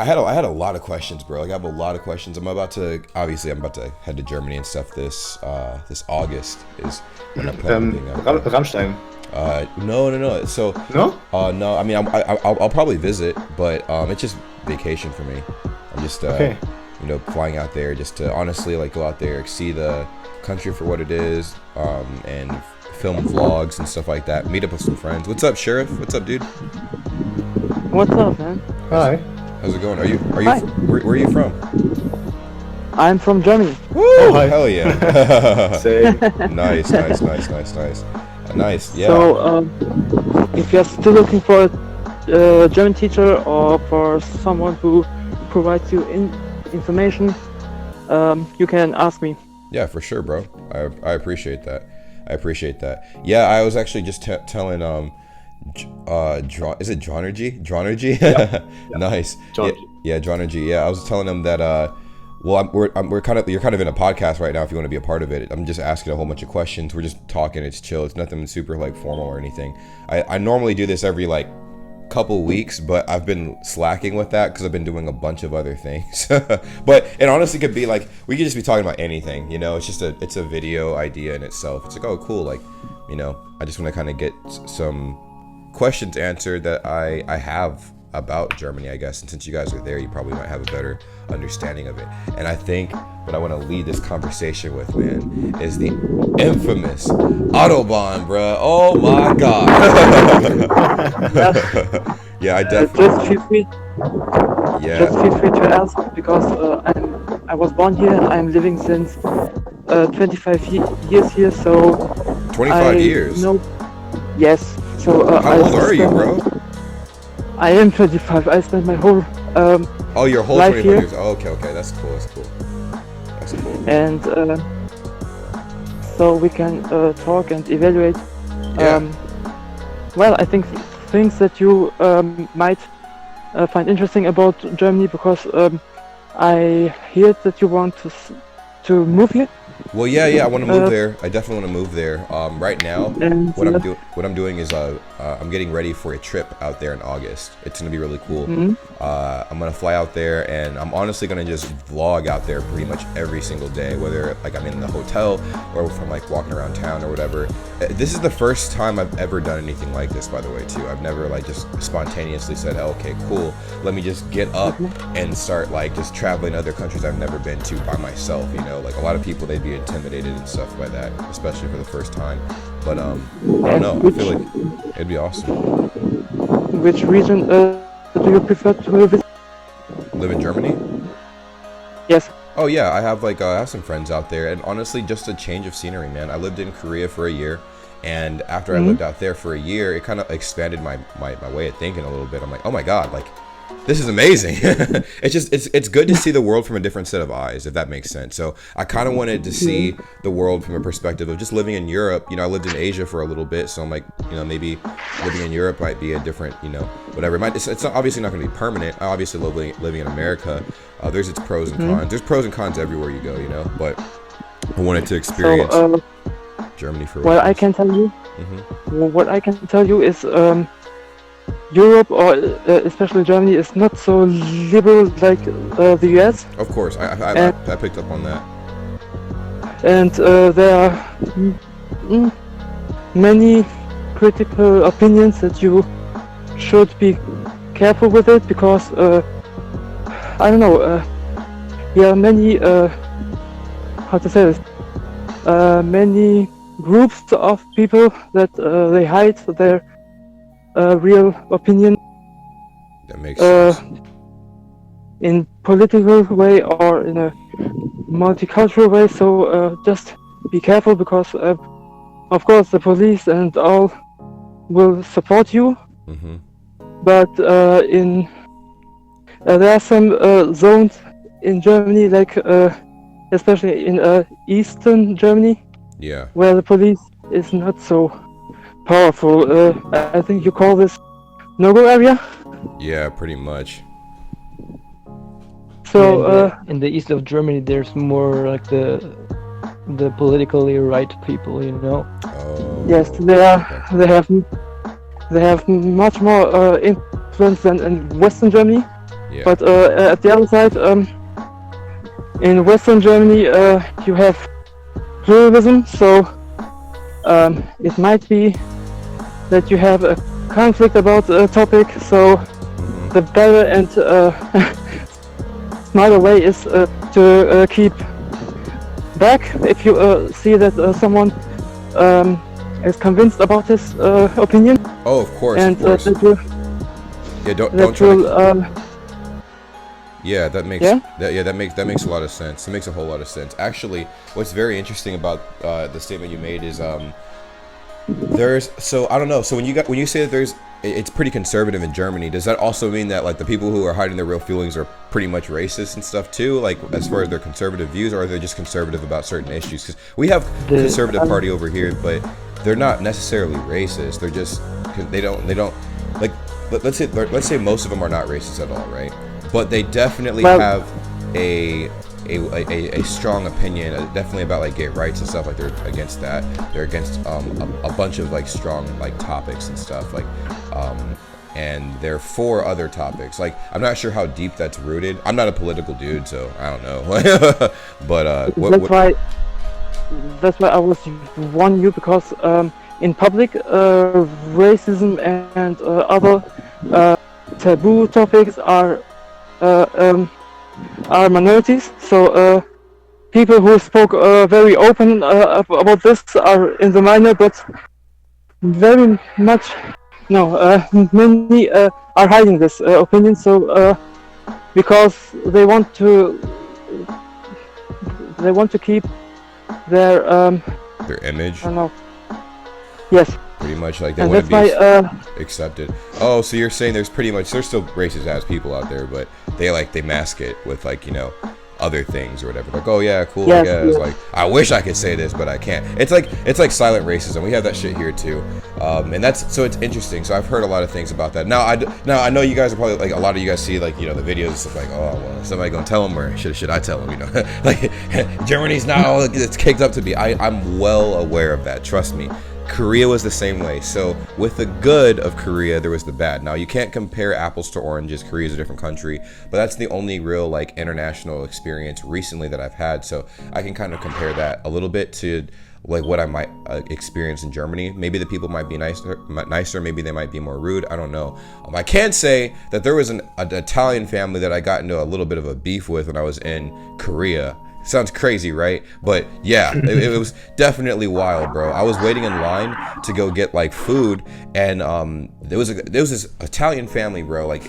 I had a lot of questions, bro. Like I have a lot of questions. I'm about to head to Germany and stuff this August is when I'm planning Rammstein. No. So No? no. I mean, I'll probably visit, but it's just vacation for me. I'm just Okay. flying out there just to honestly like go out there, see the country for what it is, and film vlogs and stuff like that. Meet up with some friends. What's up, Sheriff? What's up, dude? What's up, man? Hi. How's it going? Are you Hi. where are you from? I'm from Germany. Woo! Oh, hi. Hell yeah! Same. Nice. Nice. Yeah. So, if you're still looking for a German teacher or for someone who provides you information, you can ask me. Yeah, for sure, bro. I appreciate that. Yeah, I was actually just telling is it Dronergy? Yeah. Nice. John. Yeah, Dronergy. Yeah, I was telling him that you're kind of in a podcast right now. If you want to be a part of it, I'm just asking a whole bunch of questions. We're just talking. It's chill. It's nothing super like formal or anything. I normally do this every like couple weeks, but I've been slacking with that because I've been doing a bunch of other things. But it honestly could be like we could just be talking about anything. It's a video idea in itself. It's like, oh, cool. Like, I just want to kind of get some questions answered that I have about Germany, I guess. And since you guys are there, you probably might have a better understanding of it. And I think what I want to lead this conversation with, man, is the infamous Autobahn, bruh. Oh my god. Yeah, I definitely. Just feel free. Yeah. Just feel free to ask because I was born here and I'm living since 25 years here. So 25 years. No. Yes. So how old are you, bro? I am 25. I spent my whole your whole life 25 here. years. Oh, okay. That's cool. And so we can talk and evaluate. Yeah. Well, I think things that you might find interesting about Germany because I hear that you want to move here. Well, yeah, I want to move there. I definitely want to move there. Right now, And what I'm doing is I'm getting ready for a trip out there in August. It's gonna be really cool. I'm gonna fly out there, and I'm honestly gonna just vlog out there pretty much every single day, whether like I'm in the hotel or if I'm like walking around town or whatever. This is the first time I've ever done anything like this, by the way, too. I've never like just spontaneously said, oh, okay, cool, let me just get up and start like just traveling to other countries I've never been to by myself. Like a lot of people, they'd be intimidated and stuff by that, especially for the first time. But I don't know. I feel like it'd be awesome. which region do you prefer to visit? Live in Germany? Yes. Oh yeah, I have some friends out there, and honestly, just a change of scenery, man. I lived in Korea for a year, and after I lived out there for a year, it kind of expanded my way of thinking a little bit. I'm like, oh my god, like this is amazing. it's good to see the world from a different set of eyes, if that makes sense. So I kind of wanted to see the world from a perspective of just living in Europe. I lived in Asia for a little bit, so I'm like, maybe living in Europe might be a different, whatever. It's not, obviously not going to be permanent. I obviously love living in America. There's its pros and cons. There's pros and cons everywhere you go, but I wanted to experience Germany for. Well, I can tell you. What I can tell you is Europe, or especially Germany, is not so liberal like the US. Of course, I picked up on that. And there are many critical opinions that you should be careful with it because I don't know. There are many how to say this. Many groups of people that they hide their real opinion That makes sense. in political way or in a multicultural way. So just be careful because of course the police and all will support you. But there are some zones in Germany, like especially in eastern Germany, where the police is not so powerful. I think you call this no-go area. Yeah, pretty much. So in the east of Germany, there's more like the politically right people, Oh. yes, they have much more influence than in Western Germany. Yeah. But at the other side, in Western Germany, you have pluralism, so it might be that you have a conflict about a topic. So the better and smarter way is to keep back if you see that someone is convinced about his opinion. Oh, of course, And of course. Yeah, don't try to. Yeah, that makes that makes a lot of sense. It makes a whole lot of sense. Actually, what's very interesting about the statement you made is there's, so I don't know. So when you say that it's pretty conservative in Germany, does that also mean that like the people who are hiding their real feelings are pretty much racist and stuff too? Like as far as their conservative views, or are they just conservative about certain issues? Because we have conservative party over here, but they're not necessarily racist. They're just they don't like, let's say most of them are not racist at all, right? But they definitely have a strong opinion, definitely about like gay rights and stuff. Like they're against that. They're against a bunch of like strong like topics and stuff. Like and they're for other topics. Like I'm not sure how deep that's rooted. I'm not a political dude, so I don't know. But that's why I was warning you, because in public, racism and other taboo topics are minorities. So people who spoke very open about this are in the minor, but very much many are hiding this opinion. So because they want to keep their image. I don't know. Yes. Pretty much, like they want to be accepted. Oh, so you're saying there's still racist ass people out there, but they mask it with like, you know, other things or whatever. Like, oh yeah, cool, I guess. Like, I wish I could say this, but I can't. It's like silent racism. We have that shit here too, and it's interesting. So I've heard a lot of things about that. Now I know you guys are probably like, a lot of you guys see like, you know, the videos and stuff like, oh well, somebody gonna tell them, or should I tell them? You know, like Germany's now it's kicked up to be. I'm well aware of that. Trust me. Korea was the same way. So with the good of Korea, there was the bad. Now you can't compare apples to oranges. Korea is a different country, but that's the only real like international experience recently that I've had. So I can kind of compare that a little bit to like what I might experience in Germany. Maybe the people might be nicer. Maybe they might be more rude. I don't know. I can say that there was an Italian family that I got into a little bit of a beef with when I was in Korea. Sounds crazy, right? But yeah, it was definitely wild, bro. I was waiting in line to go get like food, and there was this Italian family, bro, like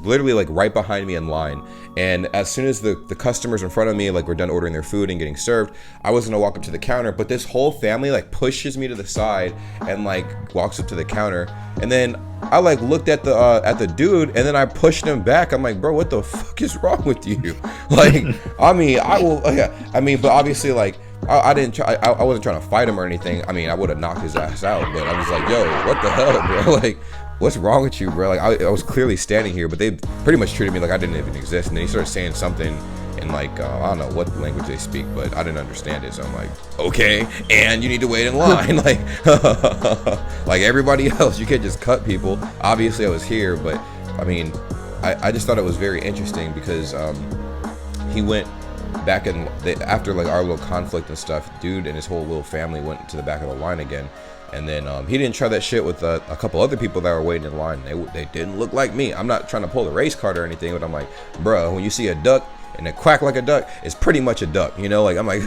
literally like right behind me in line. And as soon as the customers in front of me like were done ordering their food and getting served, I was gonna walk up to the counter, but this whole family like pushes me to the side and like walks up to the counter, and then I like looked at the dude, and then I pushed him back. I'm like, bro, what the fuck is wrong with you? Like, I mean, but obviously, like, I wasn't trying to fight him or anything. I mean, I would have knocked his ass out, but I was like, yo, what the hell, bro? Like, what's wrong with you, bro? Like, I was clearly standing here, but they pretty much treated me like I didn't even exist. And then he started saying something in like, I don't know what language they speak, but I didn't understand it. So I'm like, okay, and you need to wait in line. Like, like everybody else, you can't just cut people. Obviously I was here, but I mean, I just thought it was very interesting because he went back in after like our little conflict and stuff, dude and his whole little family went to the back of the line again. And then he didn't try that shit with a couple other people that were waiting in line. They didn't look like me. I'm not trying to pull the race card or anything, but I'm like, bro, when you see a duck and it quack like a duck, it's pretty much a duck, you know? Like, I'm like,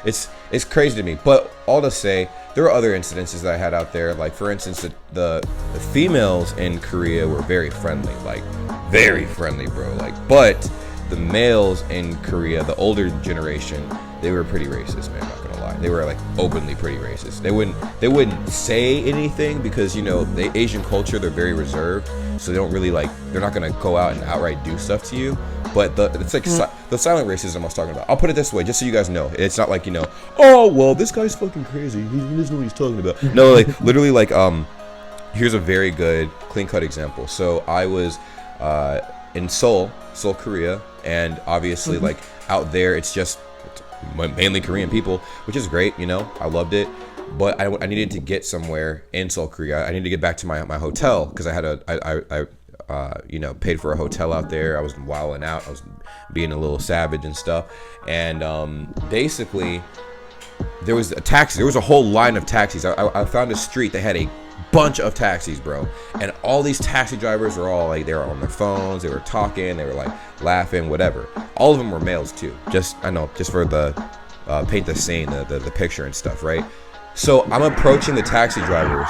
it's crazy to me. But all to say, there are other incidences that I had out there. Like, for instance, the females in Korea were very friendly, like very friendly, bro. Like, but the males in Korea, the older generation, they were pretty racist, man. Not gonna lie, they were like openly pretty racist. They wouldn't say anything because, you know, the Asian culture, they're very reserved, so they don't really like, they're not gonna go out and outright do stuff to you. But it's like the silent racism I was talking about. I'll put it this way, just so you guys know. It's not like, you know, oh well, this guy's fucking crazy, he doesn't know what he's talking about. No, like literally, like here's a very good clean cut example. So I was in Seoul, Korea, and obviously like out there it's mainly Korean people, which is great, you know, I loved it. But I needed to get somewhere in Seoul, Korea. I needed to get back to my hotel because I had paid for a hotel out there. I was wilding out. I was being a little savage and stuff. And basically, there was a taxi. There was a whole line of taxis. I found a street that had a bunch of taxis, bro. And all these taxi drivers were all like, they were on their phones. They were talking. They were like laughing, whatever. All of them were males too. Just for the paint the scene, the picture and stuff, right? So I'm approaching the taxi drivers,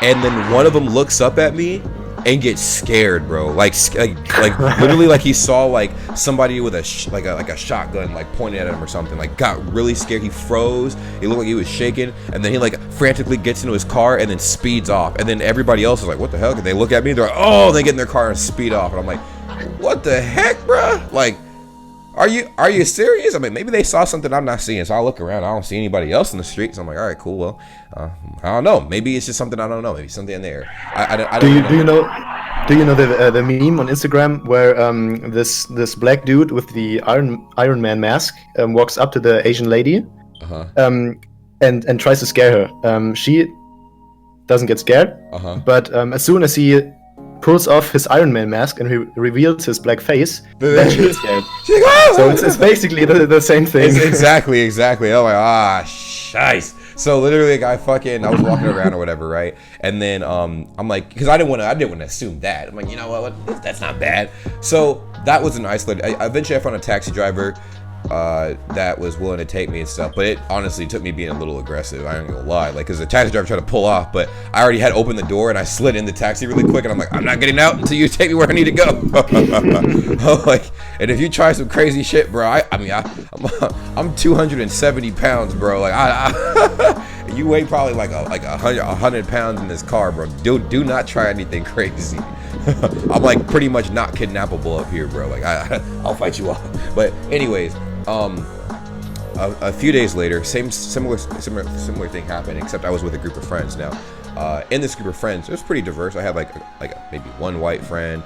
and then one of them looks up at me and gets scared, bro. Like literally, like he saw like somebody with a shotgun like pointed at him or something. Like got really scared. He froze. He looked like he was shaking, and then he like frantically gets into his car and then speeds off. And then everybody else is like, "What the hell?" And they look at me. They're like, "Oh!" They get in their car and speed off. And I'm like, "What the heck, bro? Like, are you serious?" I mean, maybe they saw something I'm not seeing. So I look around. I don't see anybody else in the street. So I'm like, all right, cool. Well, I don't know. Maybe it's just something I don't know. Maybe something in there. Do you know the meme on Instagram where this black dude with the Iron Man mask walks up to the Asian lady and tries to scare her. She doesn't get scared, but as soon as he pulls off his Iron Man mask and he reveals his black face, then she gets scared. She's like, oh! So it's basically the same thing. Exactly. Oh my shice. So literally, I was walking around or whatever, right? And then I'm like, because I didn't want to assume that. I'm like, you know what? That's not bad. So that was an isolated. Eventually, I found a taxi driver that was willing to take me and stuff, but it honestly took me being a little aggressive. I ain't gonna lie, like, because the taxi driver tried to pull off, but I already had opened the door and I slid in the taxi really quick, and I'm like, I'm not getting out until you take me where I need to go. Like, and if you try some crazy shit, bro, I'm 270 pounds, bro. Like, you weigh probably like 100 pounds in this car, bro. Do not try anything crazy. I'm like pretty much not kidnappable up here, bro. Like I'll fight you off. But anyways, a few days later, similar thing happened, except I was with a group of friends now. In this group of friends, it was pretty diverse. I had like maybe one white friend,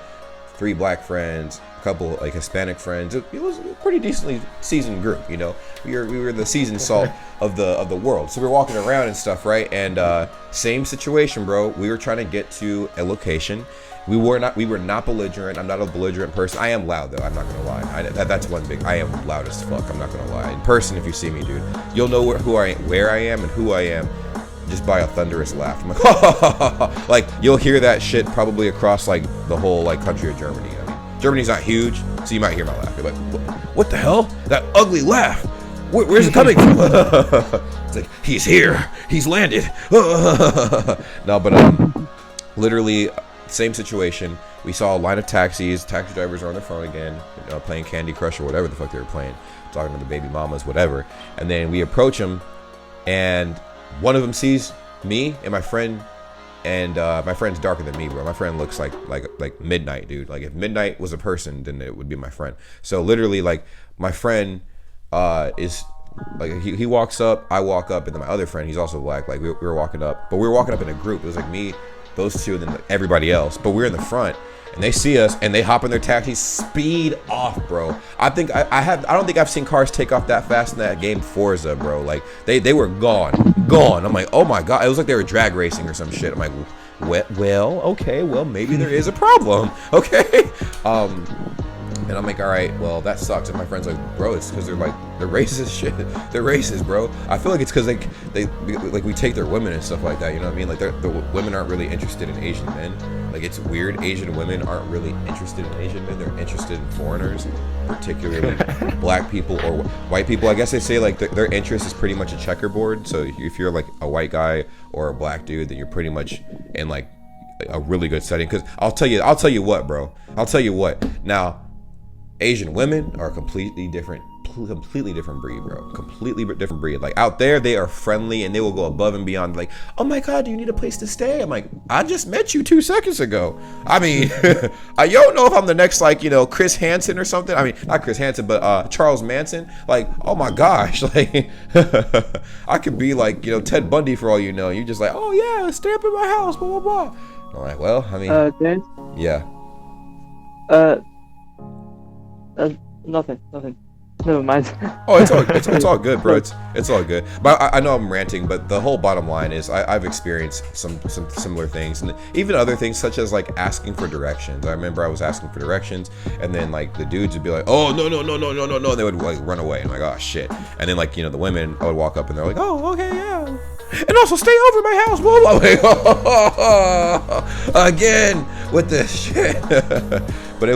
3 black friends, a couple like Hispanic friends. It was a pretty decently seasoned group, you know. We were the seasoned salt of the world. So we were walking around and stuff, right? And same situation, bro. We were trying to get to a location. We were not belligerent. I'm not a belligerent person. I am loud though. I'm not gonna lie. That's one big. I am loud as fuck. I'm not gonna lie. In person, if you see me, dude, you'll know where I am and who I am, just by a thunderous laugh. I'm like, like you'll hear that shit probably across like the whole like country of Germany. I mean, Germany's not huge, so you might hear my laugh. You're like, what the hell? That ugly laugh. Where's it coming from? It's like, he's here. He's landed. No, but literally. Same situation. We saw a line of taxis. Taxi drivers are on their phone again, playing Candy Crush or whatever the fuck they were playing, talking to the baby mamas, whatever. And then we approach them, and one of them sees me and my friend, and my friend's darker than me, bro. My friend looks like Midnight, dude. Like if Midnight was a person, then it would be my friend. So literally, like my friend is like he walks up, I walk up, and then my other friend, he's also black. Like we were walking up, but we were walking up in a group. It was like me, those two, and then everybody else. But we're in the front, and they see us, and they hop in their taxi, speed off, bro. I think I don't think I've seen cars take off that fast in that game Forza, bro. Like they were gone. I'm like, oh my god, it was like they were drag racing or some shit. I'm like, well, okay, well maybe there is a problem, okay. And I'm like, all right, well, that sucks. And my friend's like, bro, it's because they're racist shit. They're racist, bro. I feel like it's because they we take their women and stuff like that. You know what I mean? Like the women aren't really interested in Asian men. Like it's weird. Asian women aren't really interested in Asian men. They're interested in foreigners, particularly black people or white people. I guess they say like their interest is pretty much a checkerboard. So if you're like a white guy or a black dude, then you're pretty much in like a really good setting. Because I'll tell you what, bro. I'll tell you what. Now, Asian women are a completely different breed, bro. Completely different breed. Like out there, they are friendly and they will go above and beyond. Like, oh my god, do you need a place to stay? I'm like, I just met you 2 seconds ago. I mean, I don't know if I'm the next Chris Hansen or something. I mean, not Chris Hansen, but Charles Manson. Like, oh my gosh, like I could be like Ted Bundy for all you know. You just like, oh yeah, stay up in my house, blah blah blah. I'm like, well, I mean, James? Yeah. Nothing. Never mind. Oh, it's all good, bro. It's all good. But I know I'm ranting, but the whole bottom line is I've experienced some similar things, and even other things such as like asking for directions. I remember I was asking for directions, and then like the dudes would be like, "Oh no," and they would like run away. And I'm like, "Oh shit!" And then like the women, I would walk up and they're like, "Oh, okay, yeah." And also stay over my house, blah blah. Like, again with this shit. But it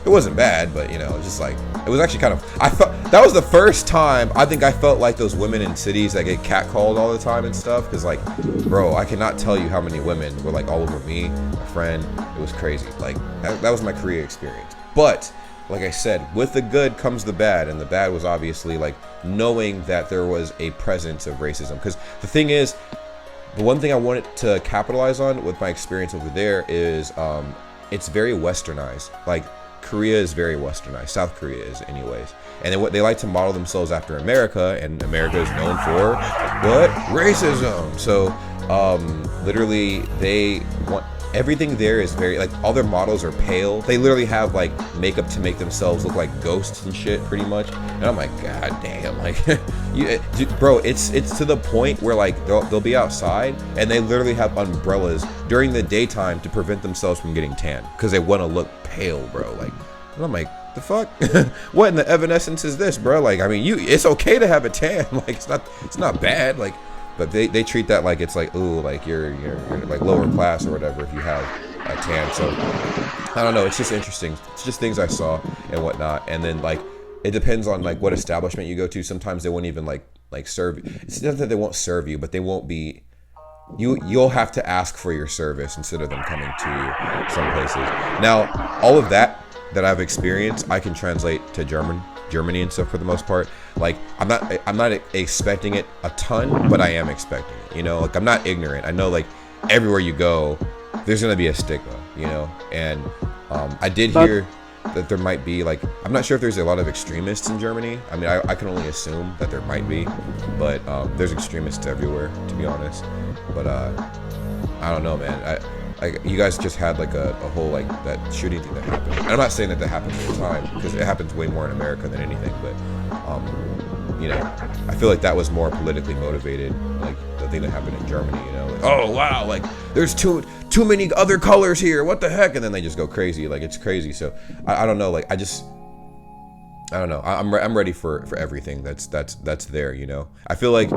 wasn't bad, but just like it was actually kind of. I felt that was the first time I think I felt like those women in cities that get catcalled all the time and stuff. Because like, bro, I cannot tell you how many women were like all over me, my friend. It was crazy. Like that was my Korea experience. But like I said, with the good comes the bad, and the bad was obviously like knowing that there was a presence of racism. Because the thing is, the one thing I wanted to capitalize on with my experience over there is it's very westernized. Like Korea is very westernized. South Korea is anyways. And they like to model themselves after America, and America is known for what? Racism. So literally they want everything there is very like all their models are pale. They literally have like makeup to make themselves look like ghosts and shit pretty much. And I'm like, god damn, like bro, it's to the point where like they'll be outside and they literally have umbrellas during the daytime to prevent themselves from getting tan because they want to look pale, bro. Like, and I'm like, the fuck? What in the evanescence is this, bro? Like, I mean, it's okay to have a tan. Like, it's not bad. Like, but they treat that like it's like, ooh, like you're like lower class or whatever if you have a tan. So I don't know. It's just interesting. It's just things I saw and whatnot. And then like it depends on like what establishment you go to. Sometimes they won't even like serve. It's not that they won't serve you, but they won't be. You'll have to ask for your service instead of them coming to you. Some places. Now all of that I've experienced, I can translate to Germany and stuff for the most part. Like I'm not expecting it a ton, but I am expecting it. Like I'm not ignorant. I know like everywhere you go, there's gonna be a stigma. And I did hear that there might be like I'm not sure if there's a lot of extremists in Germany. I mean I can only assume that there might be, but there's extremists everywhere to be honest. But I don't know, man. You guys just had like a whole like that shooting thing that happened. And I'm not saying that happens all the time because it happens way more in America than anything, but I feel like that was more politically motivated, like the thing that happened in Germany. Like, oh wow, like there's too many other colors here. What the heck? And then they just go crazy. Like it's crazy. So I don't know. Like I don't know. I'm ready for everything that's there. I feel like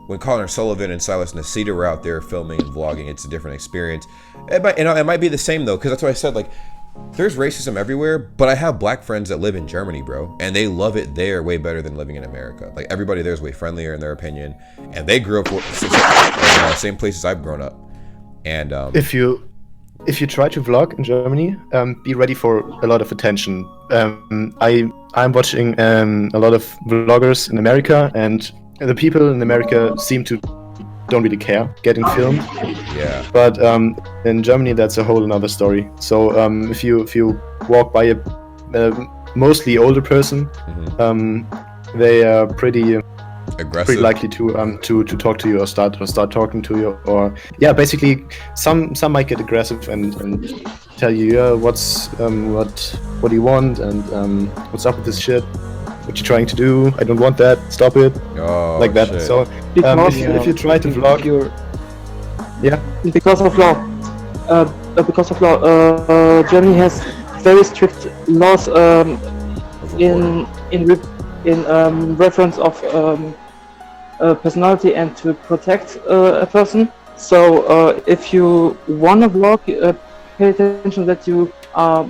when Connor Sullivan and Silas Nasita were out there filming and vlogging, it's a different experience. It might be the same though, because that's what I said. Like, there's racism everywhere, but I have black friends that live in Germany, bro, and they love it there way better than living in America. Like everybody there is way friendlier in their opinion, and they grew up in same places I've grown up. And if you try to vlog in Germany, be ready for a lot of attention. I'm watching a lot of vloggers in America, and the people in America don't really care getting filmed. Yeah. But in Germany, that's a whole another story. So if you walk by a mostly older person, they are pretty aggressive, pretty likely to talk to you or start talking to you, or yeah, basically some might get aggressive and tell you what do you want and what's up with this shit. What you trying to do? I don't want that. Stop it. Oh, like that. Shit. So if you try to vlog, because of law, Germany has very strict laws in reference of personality and to protect a person. So if you wanna vlog, pay attention that you are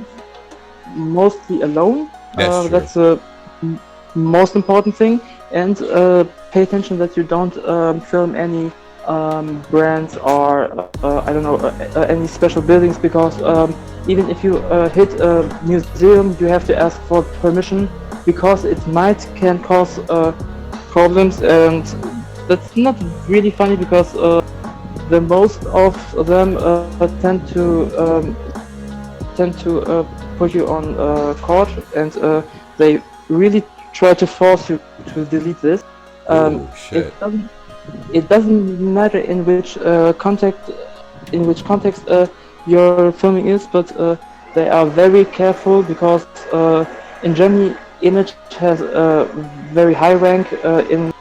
mostly alone. That's a most important thing, and pay attention that you don't film any brands or I don't know any special buildings, because even if you hit a museum, you have to ask for permission, because it can cause problems, and that's not really funny because the most of them tend to put you on court, and they really try to force you to delete this. Shit. It doesn't matter in which context your filming is, but they are very careful, because in Germany image has a very high rank in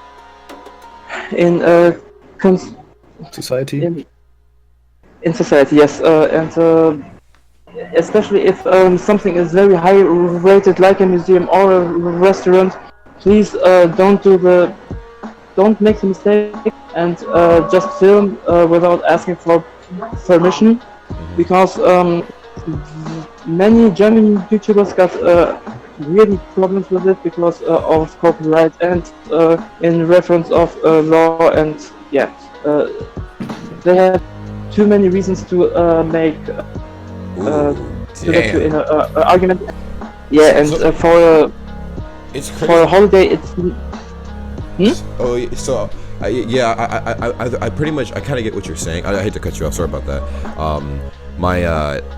Society. in society. Yes, and especially if something is very high rated, like a museum or a restaurant, please don't make the mistake and just film without asking for permission, because many German YouTubers got really problems with it because of copyright and in reference of law, and yeah, they have too many reasons to make to get you in an argument. Yeah, and for a holiday, it's. Oh, so I pretty much I kind of get what you're saying. I hate to cut you off. Sorry about that.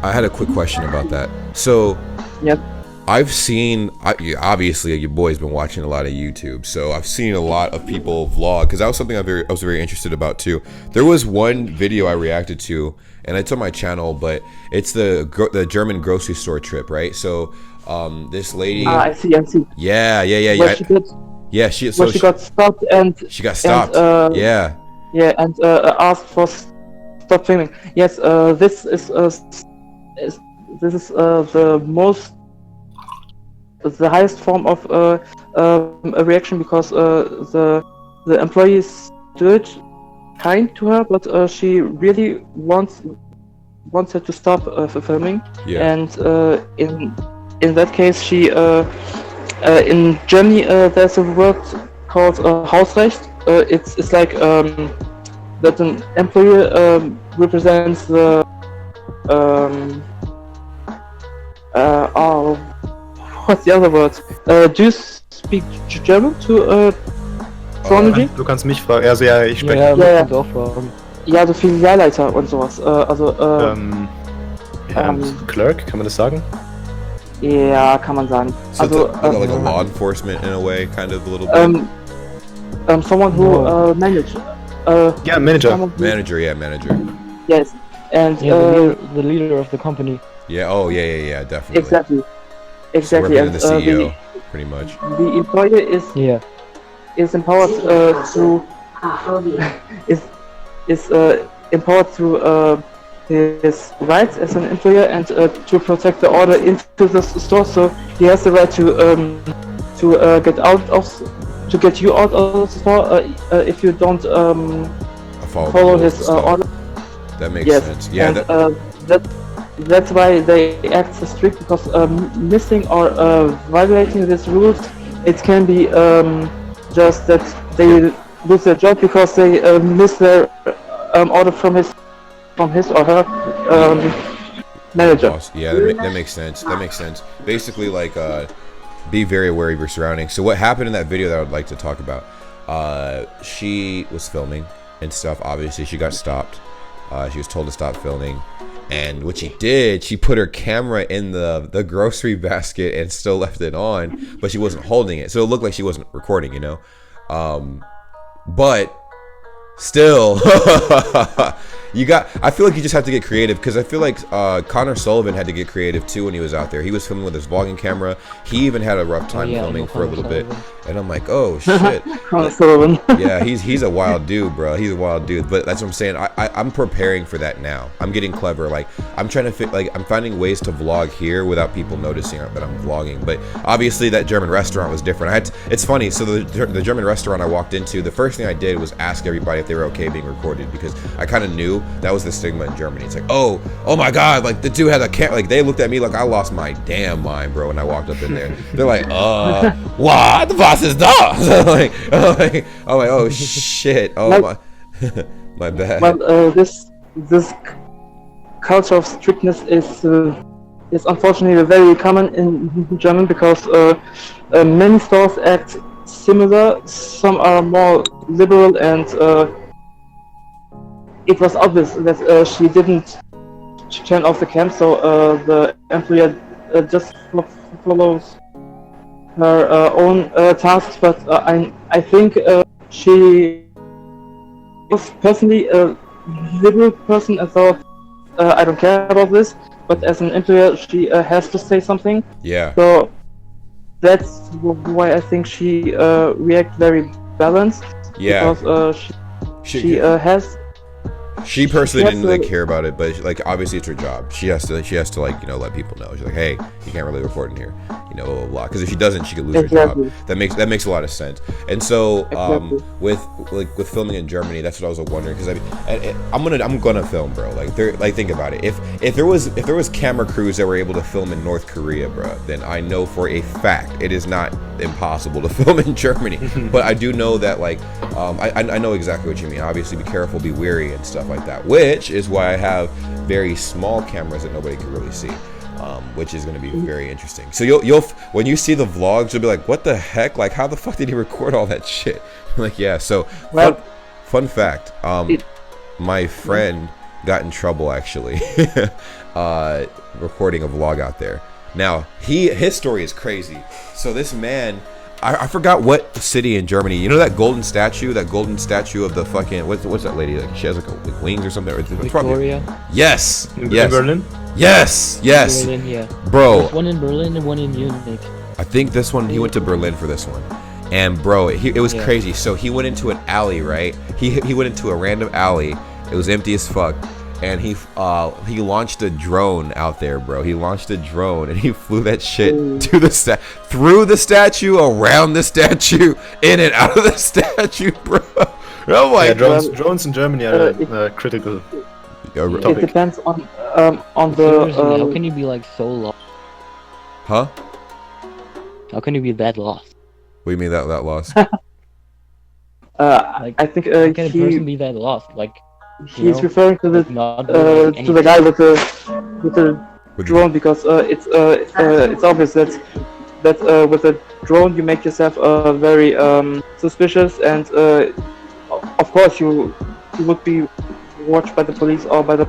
I had a quick question about that. So, Yep. I've seen, obviously your boy's been watching a lot of YouTube, so I've seen a lot of people vlog, because that was something I was very interested about too. There was one video I reacted to, and it's on my channel, but it's the German grocery store trip, right? So, this lady. I see. Yeah. She got stopped and. She got stopped. Yeah. Yeah, and asked for stop filming. Yes, this is the highest form of a reaction, because the employees do it kind to her, but she really wants her to stop filming. Yeah. And in that case, she in Germany there's a word called Hausrecht. It's like that an employer represents the what's the other word? Do you speak German to Chronology? Du kannst mich fragen. Also ja, ich spreche. Ja, Ja, man ja. kann auch fragen. Ja, so Filialleiter und sowas. Clerk, kann man das sagen? Ja, kann man sagen. So Also like a law enforcement in a way, kind of a little bit. Someone who manage. Yeah, manager. Manager, yeah, manager. Yes, and Yeah, the leader of the company. Yeah. Oh, yeah, definitely. exactly. So And representing the CEO, pretty much. the employer is empowered through empowered through his rights as an employer, and to protect the order into the store. So he has the right to get you out of the store if you don't follow his order. That makes sense. Yeah. And that's why they act so strict, because missing or violating these rules, it can be just that they lose their job because they miss their order from his or her manager. Yeah, that makes sense. That makes sense. Basically, like, be very aware of your surroundings. So what happened in that video that I would like to talk about? She was filming and stuff. Obviously, she got stopped. She was told to stop filming. And what she did, she put her camera in the grocery basket and still left it on, but she wasn't holding it. So it looked like she wasn't recording, you know? But still, I feel like you just have to get creative, because I feel like Connor Sullivan had to get creative too when he was out there. He was filming with his vlogging camera. He even had a rough time filming for a little bit. And I'm like, oh shit. Connor Sullivan. Yeah, he's a wild dude, bro. He's a wild dude. But that's what I'm saying. I'm preparing for that now. I'm getting clever. Like, I'm trying to I'm finding ways to vlog here without people noticing that I'm vlogging. But obviously that German restaurant was different. It's funny. So the German restaurant I walked into, the first thing I did was ask everybody if they were okay being recorded, because I kind of knew that was the stigma in Germany. It's like, oh my God, like the dude had a cat. Like, they looked at me like I lost my damn mind, bro, when I walked up in there. They're like, what? The boss is da. I'm like, oh shit. Oh my, my bad. Well, this culture of strictness is unfortunately very common in German, because many stores act similar. Some are more liberal, and it was obvious that she didn't turn off the cam, so the employer just follows her own tasks. But I think she was personally a liberal person and thought, I don't care about this, but as an employer she has to say something. Yeah. So that's why I think she react very balanced. Yeah. Because she has. She personally She didn't has really to- care about it, but like obviously it's her job. She has to like let people know. She's like, hey, you can't really record in here, blah blah blah. Because if she doesn't, she could lose her Exactly. job. That makes a lot of sense. And so Exactly. with filming in Germany, that's what I was wondering. Because I'm gonna film, bro. Like think about it. If there was camera crews that were able to film in North Korea, bro, then I know for a fact it is not impossible to film in Germany. But I do know that I know exactly what you mean. Obviously, be careful, be wary, and stuff like that, which is why I have very small cameras that nobody can really see, which is going to be very interesting. So you'll when you see the vlogs, you'll be like, what the heck? Like, how the fuck did he record all that shit? Like, yeah. So fun fact, my friend got in trouble actually recording a vlog out there. Now his story is crazy. So this man, I forgot what city in Germany. You know that golden statue of the fucking what's that lady? Like she has like wings or something. Victoria. Yes. In Yes. Berlin? Yes. Yes. Berlin, yeah. Bro. There's one in Berlin and one in Munich. I think this one he went to Berlin for this one. And bro, it was crazy. So he went into an alley, right? He went into a random alley. It was empty as fuck. And he launched a drone out there, bro. He launched a drone and he flew that shit to through the statue, around the statue, in and out of the statue, bro. Oh my god. Drones in Germany are critical. It depends on the. Seriously, how can you be like so lost? Huh? How can you be that lost? What do you mean that lost? I think How can a person be that lost? Like, he's referring to the not to the guy with the drone, because it's obvious that with a drone you make yourself very suspicious, and of course you would be watched by the police or by the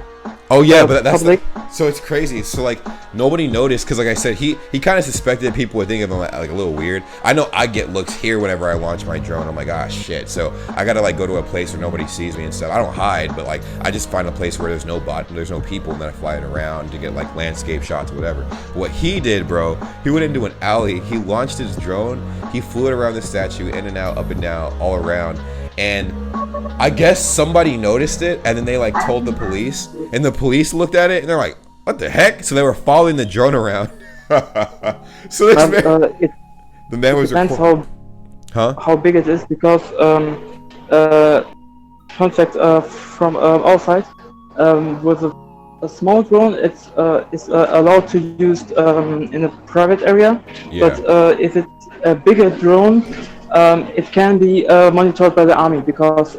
Oh yeah, but that's public. So it's crazy. So like nobody noticed because like I said, he kind of suspected people would think of him like a little weird. I know I get looks here whenever I launch my drone. I'm like, ah shit. So I gotta like go to a place where nobody sees me and stuff. I don't hide, but like I just find a place where there's no people, and then I fly it around to get like landscape shots, whatever. But what he did, bro, he went into an alley. He launched his drone. He flew it around the statue, in and out, up and down, all around. And I guess somebody noticed it, and then they like told the police, and the police looked at it, and they're like, "What the heck?" So they were following the drone around. So this the man was depends how big it is, because contact from all sides with a small drone, it's allowed to use in a private area. Yeah. But if it's a bigger drone, it can be monitored by the army, because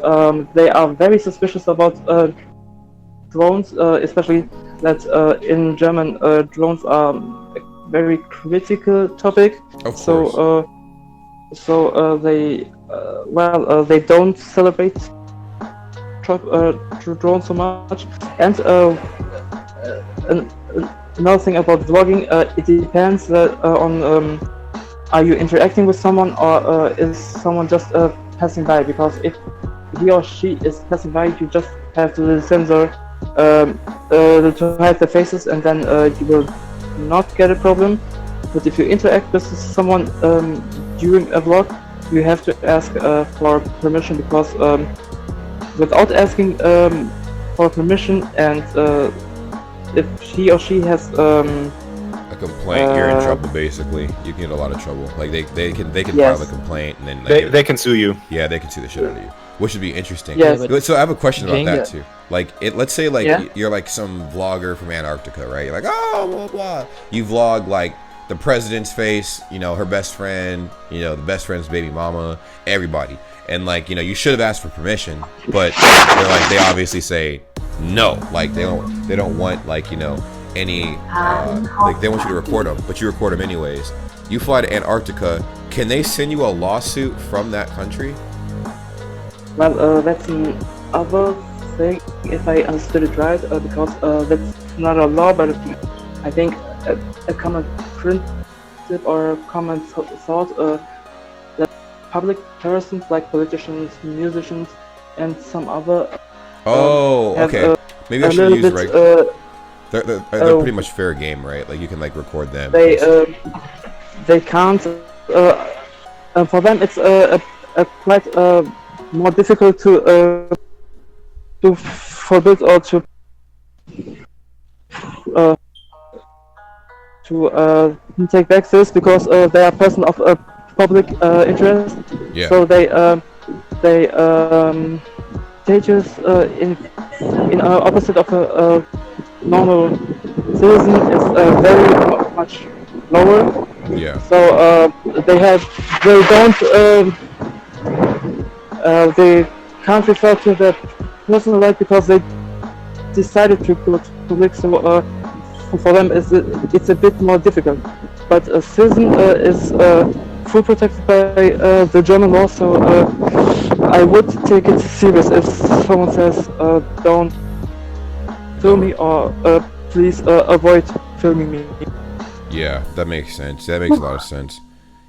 they are very suspicious about drones, especially that in German drones are a very critical topic. Of course. So they don't celebrate drones so much. And another thing about vlogging, it depends on are you interacting with someone, or is someone just passing by? Because if he or she is passing by, you just have to censor to hide their faces, and then you will not get a problem. But if you interact with someone during a vlog, you have to ask for permission, because without asking for permission, and if he or she has a complaint, you're in trouble. Basically, you can get a lot of trouble. Like they can Yes. file a complaint, and then They can sue you. yeah, they can sue the shit out of you, which would be interesting. Yes. So I have a question about that Yeah. too. Like, let's say like Yeah. you're like some vlogger from Antarctica, right? You're like, oh, blah blah. You vlog like the president's face, her best friend, the best friend's baby mama, everybody, and like you should have asked for permission, but they obviously say no. Like they don't want like any like they want you to record them, but you record them anyways. You fly to Antarctica. Can they send you a lawsuit from that country? Well, that's another thing, if I understood it right, because that's not a law, but I think a common principle or a common thought that public persons like politicians, musicians, and some other have, okay. Maybe I a should little use bit, right. They're pretty much fair game, right? Like you can like record them. They they can't. For them, it's a quite more difficult to forbid or uh, to take back this because they are person of public interest. Yeah. So they stages in opposite of a normal citizen is very much lower. Yeah. So they can't refer to their personal life because they decided to go to public. So for them it's a bit more difficult. But a citizen is full protected by the German law. So I would take it serious if someone says don't film me or please avoid filming me. Yeah, that makes sense. That makes a lot of sense.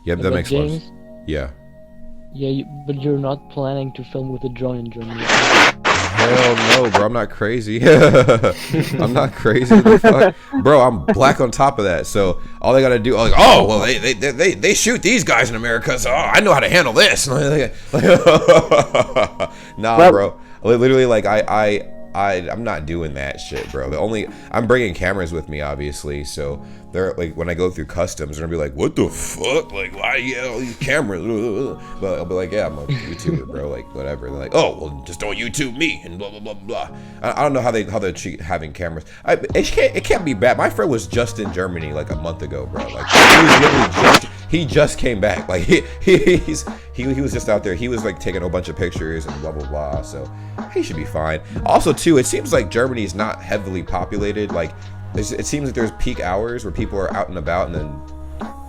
Yeah, that But makes a lot of James, sense. Yeah. Yeah, but you're not planning to film with a drone in Germany. Hell no, bro. I'm not crazy. I'm not crazy. What the fuck? Bro, I'm black on top of that. So all they gotta do, like, oh, well, they shoot these guys in America, so I know how to handle this. Nah, bro. Literally, like, I'm not doing that shit, bro. I'm bringing cameras with me, obviously. So they're like, when I go through customs, they're gonna be like, what the fuck? Like, why do you have all these cameras? But I'll be like, yeah, I'm a YouTuber, bro. Like, whatever. They're like, oh, well, just don't YouTube me and blah blah blah blah. I don't know how they treat having cameras. It can't be bad. My friend was just in Germany like a month ago, bro. Like, he just came back. Like he was just out there. He was like taking a bunch of pictures and blah blah blah. So he should be fine. Also, too, it seems like Germany is not heavily populated. Like, it seems like there's peak hours where people are out and about, and then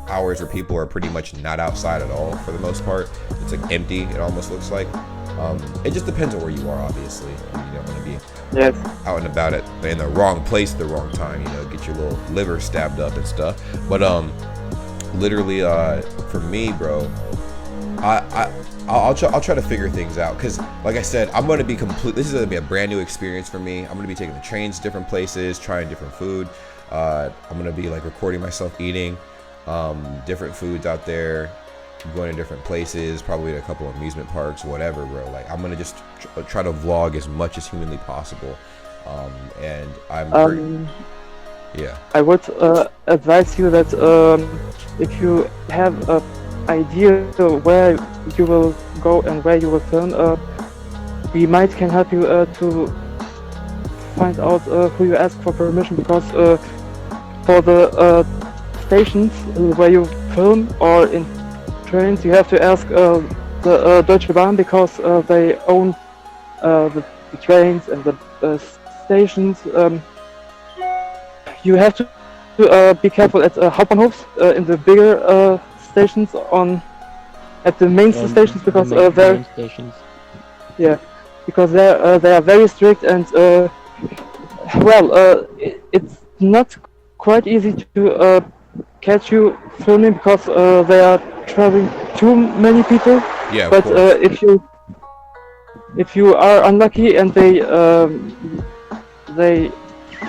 hours where people are pretty much not outside at all for the most part. It's like empty. It almost looks like. It just depends on where you are, obviously. You don't want to be out and about it in the wrong place at the wrong time. You know, get your little liver stabbed up and stuff. But literally, for me, bro, I'll try to figure things out, because like I said, I'm going to be this is going to be a brand new experience for me. I'm going to be taking the trains to different places, trying different food. I'm going to be like recording myself eating different foods out there, going to different places, probably to a couple of amusement parks, whatever, bro. Like, I'm going to just try to vlog as much as humanly possible. And I'm yeah. I would advise you that if you have an idea where you will go and where you will film, we can help you to find out who you ask for permission, because for the stations where you film or in trains, you have to ask the DEUTSCHLAND, because they own the trains and the stations. You have to be careful at Hauptbahnhofs, in the bigger stations, at the main stations, because they're stations. Yeah, because they are very strict, and it's not quite easy to catch you filming, because they are traveling too many people. Yeah, but if you are unlucky and they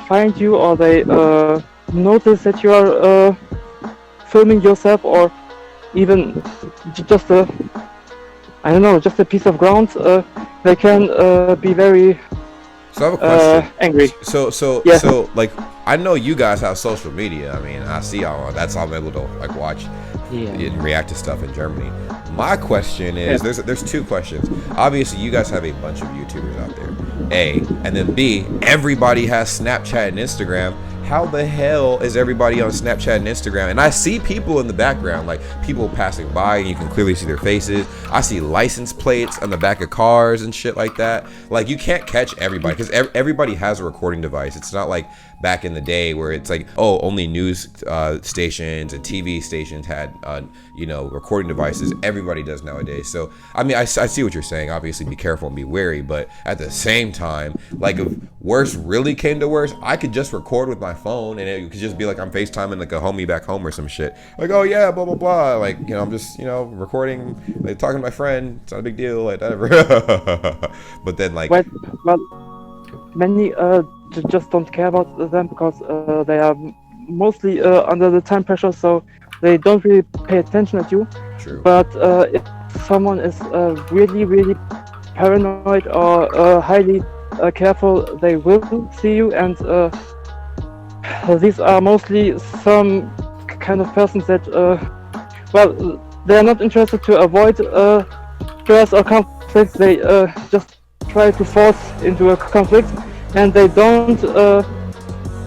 find you, or they notice that you are filming yourself, or even just a piece of ground, they can be very So I have a question. angry. So like, I know you guys have social media. I mean, I see y'all. That's how I'm able to like watch and react to stuff in Germany. My question is, there's two questions. Obviously, you guys have a bunch of YouTubers out there. A, and then B, everybody has Snapchat and Instagram. How the hell is everybody on Snapchat and Instagram? And I see people in the background, like people passing by, and you can clearly see their faces. I see license plates on the back of cars and shit like that. Like, you can't catch everybody, because everybody has a recording device. It's not like back in the day where it's like, oh, only news stations and TV stations had recording devices. Everybody does nowadays. So I mean, I see what you're saying. Obviously, be careful and be wary, but at the same time, like, if worse really came to worse, I could just record with my phone, and it could just be like I'm FaceTiming like a homie back home or some shit. Like, oh yeah, blah blah blah. Like, I'm just recording, like talking to my friend. It's not a big deal, like whatever. But then like, many just don't care about them, because they are mostly under the time pressure. So they don't really pay attention at you. True. But if someone is really, really paranoid or highly careful, they will see you. And these are mostly some kind of persons that, well, they are not interested to avoid stress or conflicts. They just try to force into a conflict, and they don't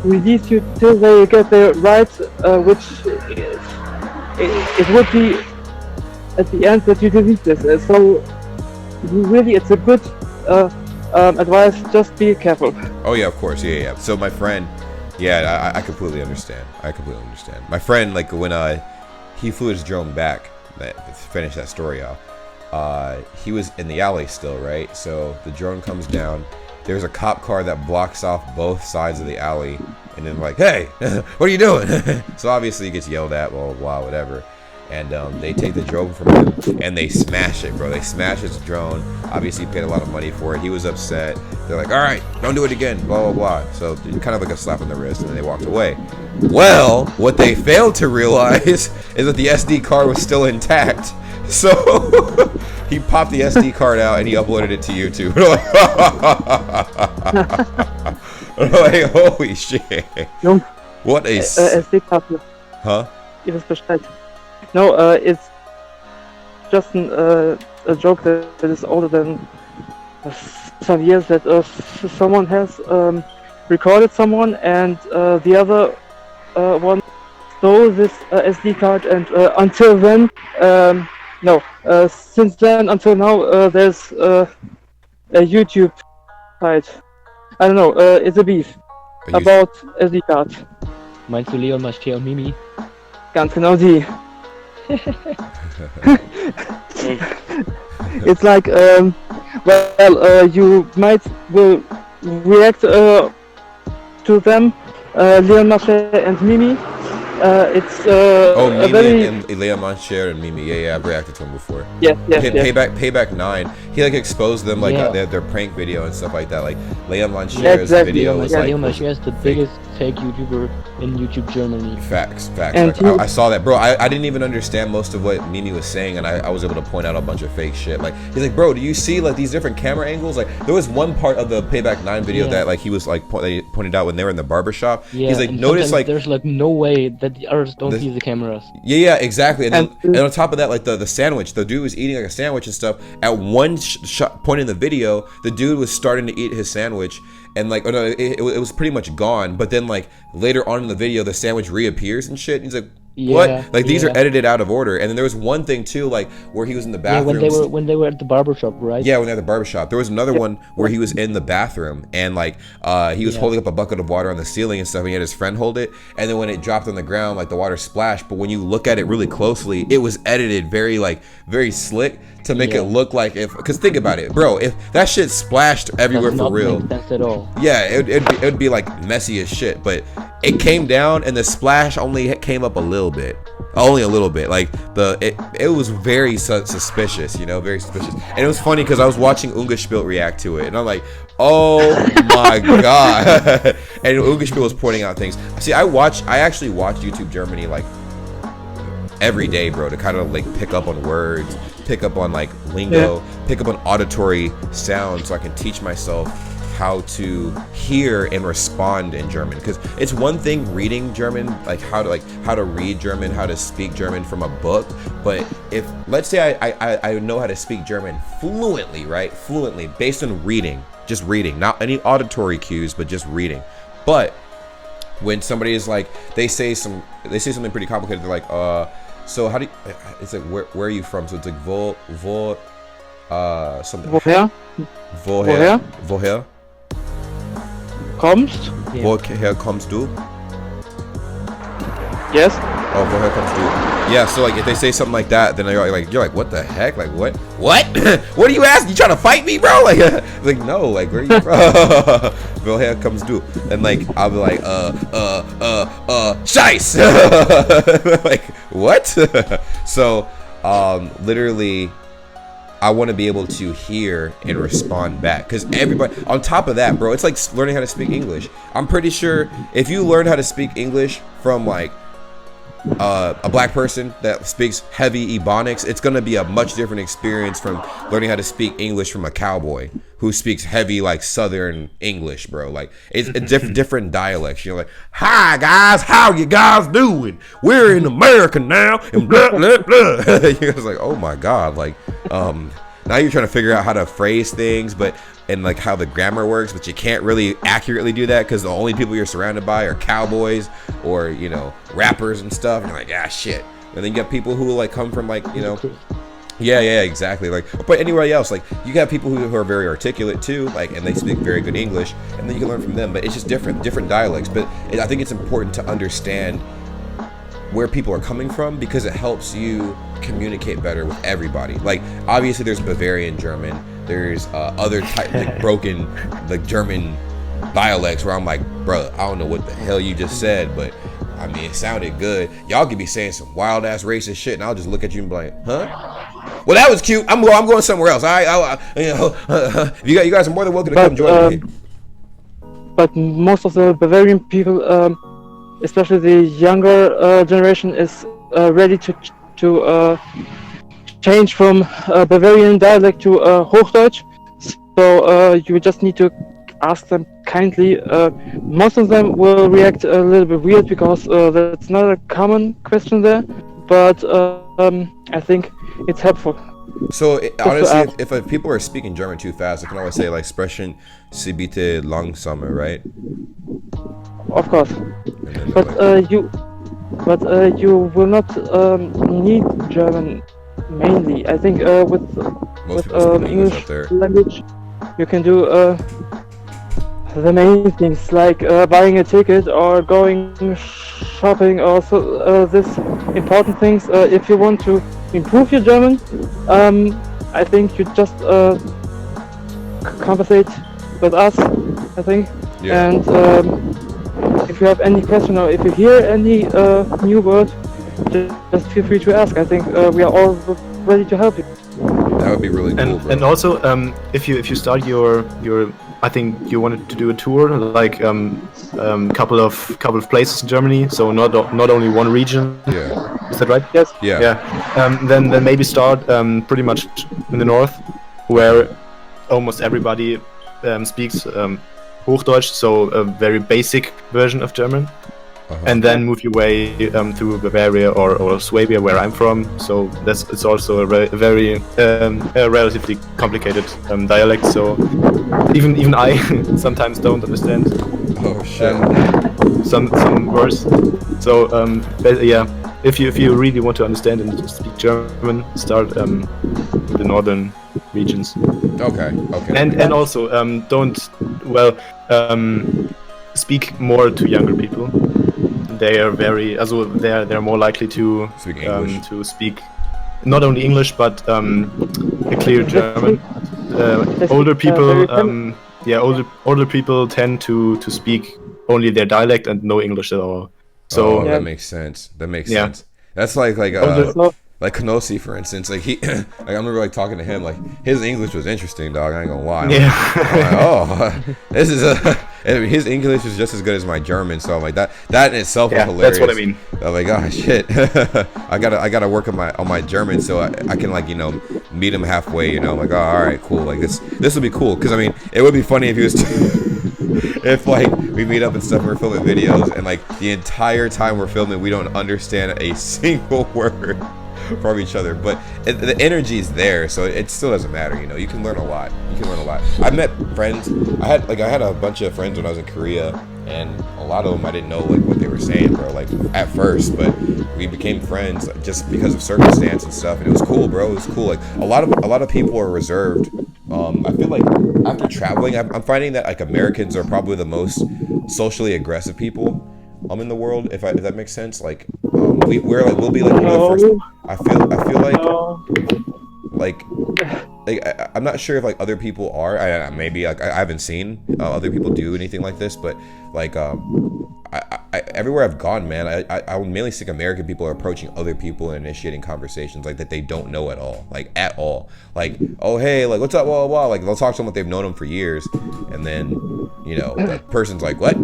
release you till they get their rights, which it would be at the end that you delete this. So really, it's a good advice. Just be careful. Oh yeah, of course. Yeah. So my friend, yeah, I completely understand. My friend, like when he flew his drone back, to finish that story off, he was in the alley still, right? So the drone comes down. There's a cop car that blocks off both sides of the alley, and then like, hey, what are you doing? So obviously he gets yelled at, blah, blah, blah, whatever. And they take the drone from him, and they smash it, bro. They smash his drone. Obviously he paid a lot of money for it. He was upset. They're like, all right, don't do it again, blah, blah, blah. So kind of like a slap on the wrist, and then they walked away. Well, what they failed to realize is that the SD card was still intact. So he popped the SD card out and he uploaded it to YouTube. Like, holy shit. No. What a SD card. Huh? It was Bescheid. No, it's just a joke that is older than some years, that someone has recorded someone, and the other one stole this SD card, and until then, since then until now, there's a YouTube fight. I don't know, it's a beef about SD card. Meinst du Leon Mascher und Mimi? Ganz genau die. It's like, you will react to them, Leon Mascher and Mimi. It's Mimi very... and Leon Mascher and Mimi. Yeah, I've reacted to them before. Yes. PaybackNine. He like exposed them, like their prank video and stuff like that. Like Leon Mascher's video was like. Leon Mascher is the biggest fake YouTuber in YouTube Germany. Facts. I saw that, bro. I didn't even understand most of what Mimi was saying, and I was able to point out a bunch of fake shit. Like he's like, bro, do you see like these different camera angles? Like there was one part of the PaybackNine video that like he was like they pointed out when they were in the barbershop. Yeah, he's like, notice like there's like no way that the others don't see the cameras. Yeah, exactly. And on top of that, like the sandwich, the dude was eating like a sandwich and stuff. At one point in the video, the dude was starting to eat his sandwich, and like, it was pretty much gone. But then like later on in the video, the sandwich reappears and shit. And he's like, what? Like these are edited out of order. And then there was one thing too, like where he was in the bathroom. Yeah, when they were at the barbershop, right? Yeah, when they were at the barbershop. There was another one where he was in the bathroom, and like he was holding up a bucket of water on the ceiling and stuff, and he had his friend hold it, and then when it dropped on the ground, like the water splashed. But when you look at it really closely, it was edited very slick to make it look like because think about it, bro, if that shit splashed everywhere for real, make sense at all. Yeah, it'd be like messy as shit, but it came down and the splash only came up a little bit, like it was very suspicious, very suspicious. And it was funny because I was watching Ungespielt react to it, and I'm like, oh my god. And Ungespielt was pointing out things. See, I actually watch YouTube Germany like every day, bro, to kind of like pick up on words, pick up on like lingo, pick up on auditory sound, so I can teach myself how to hear and respond in German. Because it's one thing reading German, like how to read German, how to speak German from a book, but if let's say I know how to speak German fluently, right, based on just reading, not any auditory cues, but just reading. But when somebody is like, they say something pretty complicated, they're like, so how do you, it's like, where are you from? So it's like something. Woher kommst? Woher kommst du? Yes. Oh, woher kommst du? Yeah, so like if they say something like that, then you're like, what the heck? Like what? What are you asking? You trying to fight me, bro? Like no, like where are you from? Woher kommst du? And like I'll be like, Scheiß. Like what? So literally, I want to be able to hear and respond back, because everybody, on top of that, bro, it's like learning how to speak English. I'm pretty sure if you learn how to speak English from like a black person that speaks heavy Ebonics, it's gonna be a much different experience from learning how to speak English from a cowboy who speaks heavy like Southern English, bro. Like it's different dialects. You're like, "Hi guys, how you guys doing? We're in America now," and blah blah blah. You're just like, "Oh my god!" Like, now you're trying to figure out how to phrase things, and like how the grammar works, but you can't really accurately do that because the only people you're surrounded by are cowboys or rappers and stuff. And you're like, ah, shit. And then you got people who like come from like yeah, exactly. Like, but anywhere else, like you got people who are very articulate too, like, and they speak very good English, and then you can learn from them. But it's just different dialects. But I think it's important to understand where people are coming from because it helps you communicate better with everybody. Like, obviously, there's Bavarian German. There's other type like broken like German dialects where I'm like, bro, I don't know what the hell you just said, but I mean, it sounded good. Y'all could be saying some wild ass racist shit, and I'll just look at you and be like, huh? Well, that was cute. I'm going somewhere else. You guys are more than welcome to come join me. But most of the Bavarian people, especially the younger generation, is ready to change from Bavarian dialect to Hochdeutsch. So you just need to ask them kindly. Most of them will react a little bit weird because that's not a common question there. But I think it's helpful. So honestly, if people are speaking German too fast, I can always say like "Sprechen Sie bitte langsamer," right? Of course, but you will not need German mainly. I think with English language, you can do the main things like buying a ticket or going shopping, or this important things. If you want to improve your German, I think you just conversate with us, I think. Yeah. And if you have any question or if you hear any new word, just feel free to ask. I think we are all ready to help you. That would be really cool, bro. And also, if you start your I think you wanted to do a tour, like couple of places in Germany, so not only one region. Yeah. Is that right? Yes. Yeah. Yeah. Then maybe start pretty much in the north, where almost everybody speaks Hochdeutsch, so a very basic version of German. And then move your way through Bavaria or Swabia, where I'm from. So it's also a very relatively complicated dialect. So even I sometimes don't understand. Oh shit. Some words. So yeah, if you really want to understand and speak German, start with the northern regions. Okay. And also don't speak more to younger people. They are they're more likely to speak English. To speak not only English but a clear German. Older people, older people tend to speak only their dialect and no English at all. So that makes sense. Sense. That's like Knossi, for instance. Like like I remember like talking to him. Like his English was interesting, dog. I ain't gonna lie. This is his English is just as good as my German. So I'm like that in itself is hilarious. That's what I mean. I'm like, oh shit. I gotta work on my German so I can like meet him halfway. I'm like, oh, all right, cool. Like this would be cool because I mean it would be funny if he was. If like we meet up and stuff, we're filming videos, and like the entire time we're filming, we don't understand a single word from each other, but the energy is there, so it still doesn't matter. You can learn a lot. I met friends. I had a bunch of friends when I was in Korea, and a lot of them I didn't know like what they were saying, bro. Like at first, but we became friends just because of circumstance and stuff, and it was cool, bro. It was cool. Like a lot of people are reserved. I feel like after traveling, I'm finding that like Americans are probably the most socially aggressive people in the world, if that makes sense. Like we'll be like one of the first. I feel like like I'm not sure if like other people are. Maybe like I haven't seen other people do anything like this, but like everywhere I've gone, man, I mainly think American people are approaching other people and initiating conversations like that they don't know at all, like at all. Like, oh hey, like what's up, blah blah blah. Like they'll talk to someone they've known them for years, and then you know that person's like, what?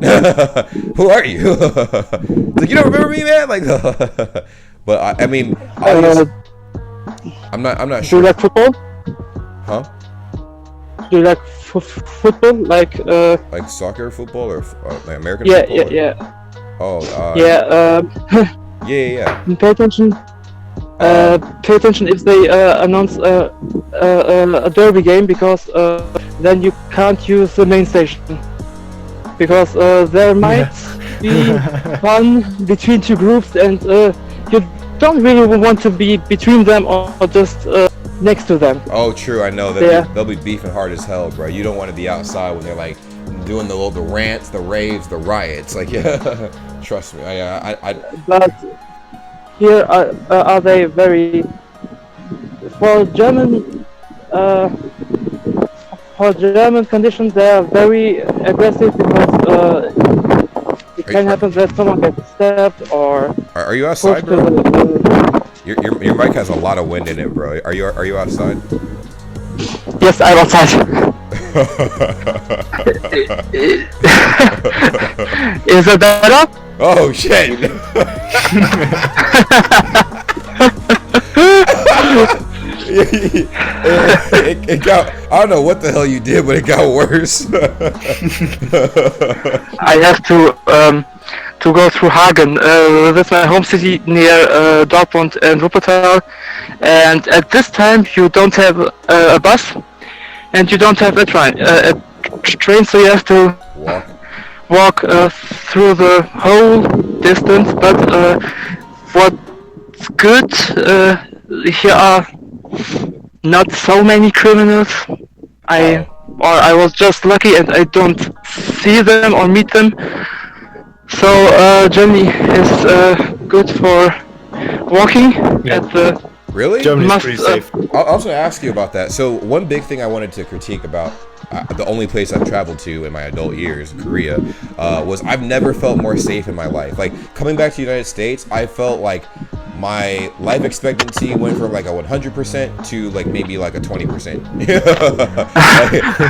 Who are you? Like, you don't remember me, man? Like, but I mean, I'm not sure. Do you like football? Huh? Do you like football? Like soccer, football, or like American yeah, football? Yeah. Oh. Yeah. Yeah. Pay attention. Pay attention if they announce a derby game, because then you can't use the main station, because there might be fun between two groups, and you don't really want to be between them or just next to them. Oh, true. I know they'll be beefing hard as hell, bro. You don't want to be outside when they're like doing the rants, the raves, the riots. Like, yeah, trust me. But here are they very for German conditions? They are very aggressive, because it can happen that someone gets stabbed or. Are you outside, bro? Your mic has a lot of wind in it, bro. Are you outside? Yes, I'm outside. Is it better? Oh shit! It got. I don't know what the hell you did, but it got worse. I have to go through Hagen. That's my home city near Dortmund and Wuppertal. And at this time, you don't have a bus, and you don't have a train, so you have to walk through the whole distance. But what's good, here are not so many criminals. I was just lucky, and I don't see them or meet them. So Germany is good for walking. Yeah. Really? Germany's pretty safe. I was going to ask you about that. So one big thing I wanted to critique about the only place I've traveled to in my adult years, Korea, was I've never felt more safe in my life. Like, coming back to the United States, I felt like my life expectancy went from like a 100% to like maybe like a 20%.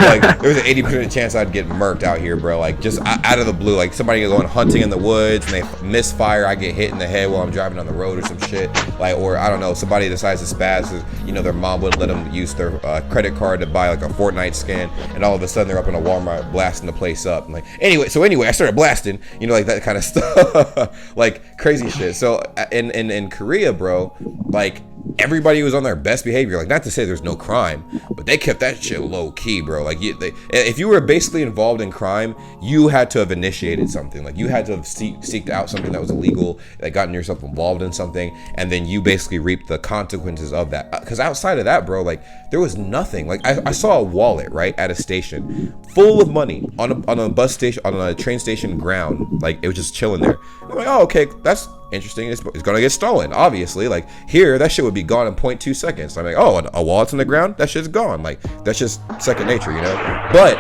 like there was an 80% chance I'd get murked out here, bro. Like just out of the blue, like somebody going hunting in the woods and they misfire, I get hit in the head while I'm driving on the road or some shit. Like, or I don't know, somebody decides to spaz, you know, their mom wouldn't let them use their credit card to buy like a Fortnite skin, and all of a sudden they're up in a Walmart blasting the place up. I'm like, anyway, I started blasting, you know, like that kind of stuff, like crazy shit. So in Korea, bro, like everybody was on their best behavior. Like, not to say there's no crime, but they kept that shit low key, bro. Like, if you were basically involved in crime, you had to have initiated something. Like, you had to have seeked out something that was illegal, that gotten yourself involved in something, and then you basically reaped the consequences of that. Because outside of that, bro, like, there was nothing. Like, I saw a wallet, right, at a station full of money on a bus station, on a train station ground. Like, it was just chilling there. I'm like, oh, okay, that's interesting. It's gonna get stolen, obviously. Like, here, that shit would be gone in 0.2 seconds. I'm like, oh, a wallet's on the ground, that shit's gone. Like, that's just second nature, you know. But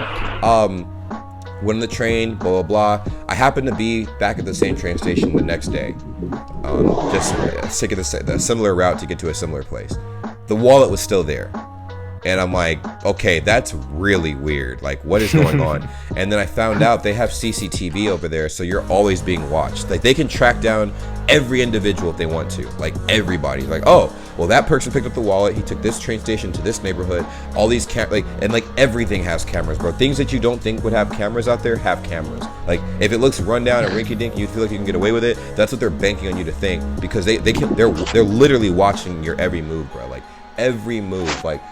went on the train, blah blah blah. I happened to be back at the same train station the next day, just sick of the similar route to get to a similar place. The wallet was still there. And I'm like, okay, that's really weird. Like, what is going on? And then I found out they have CCTV over there, so you're always being watched. Like, they can track down every individual if they want to. Like, everybody. Like, oh, well, that person picked up the wallet. He took this train station to this neighborhood. All these everything has cameras, bro. Things that you don't think would have cameras out there have cameras. Like, if it looks run down and rinky-dink, you feel like you can get away with it. That's what they're banking on you to think, because they're literally watching your every move, bro. Like, every move, like.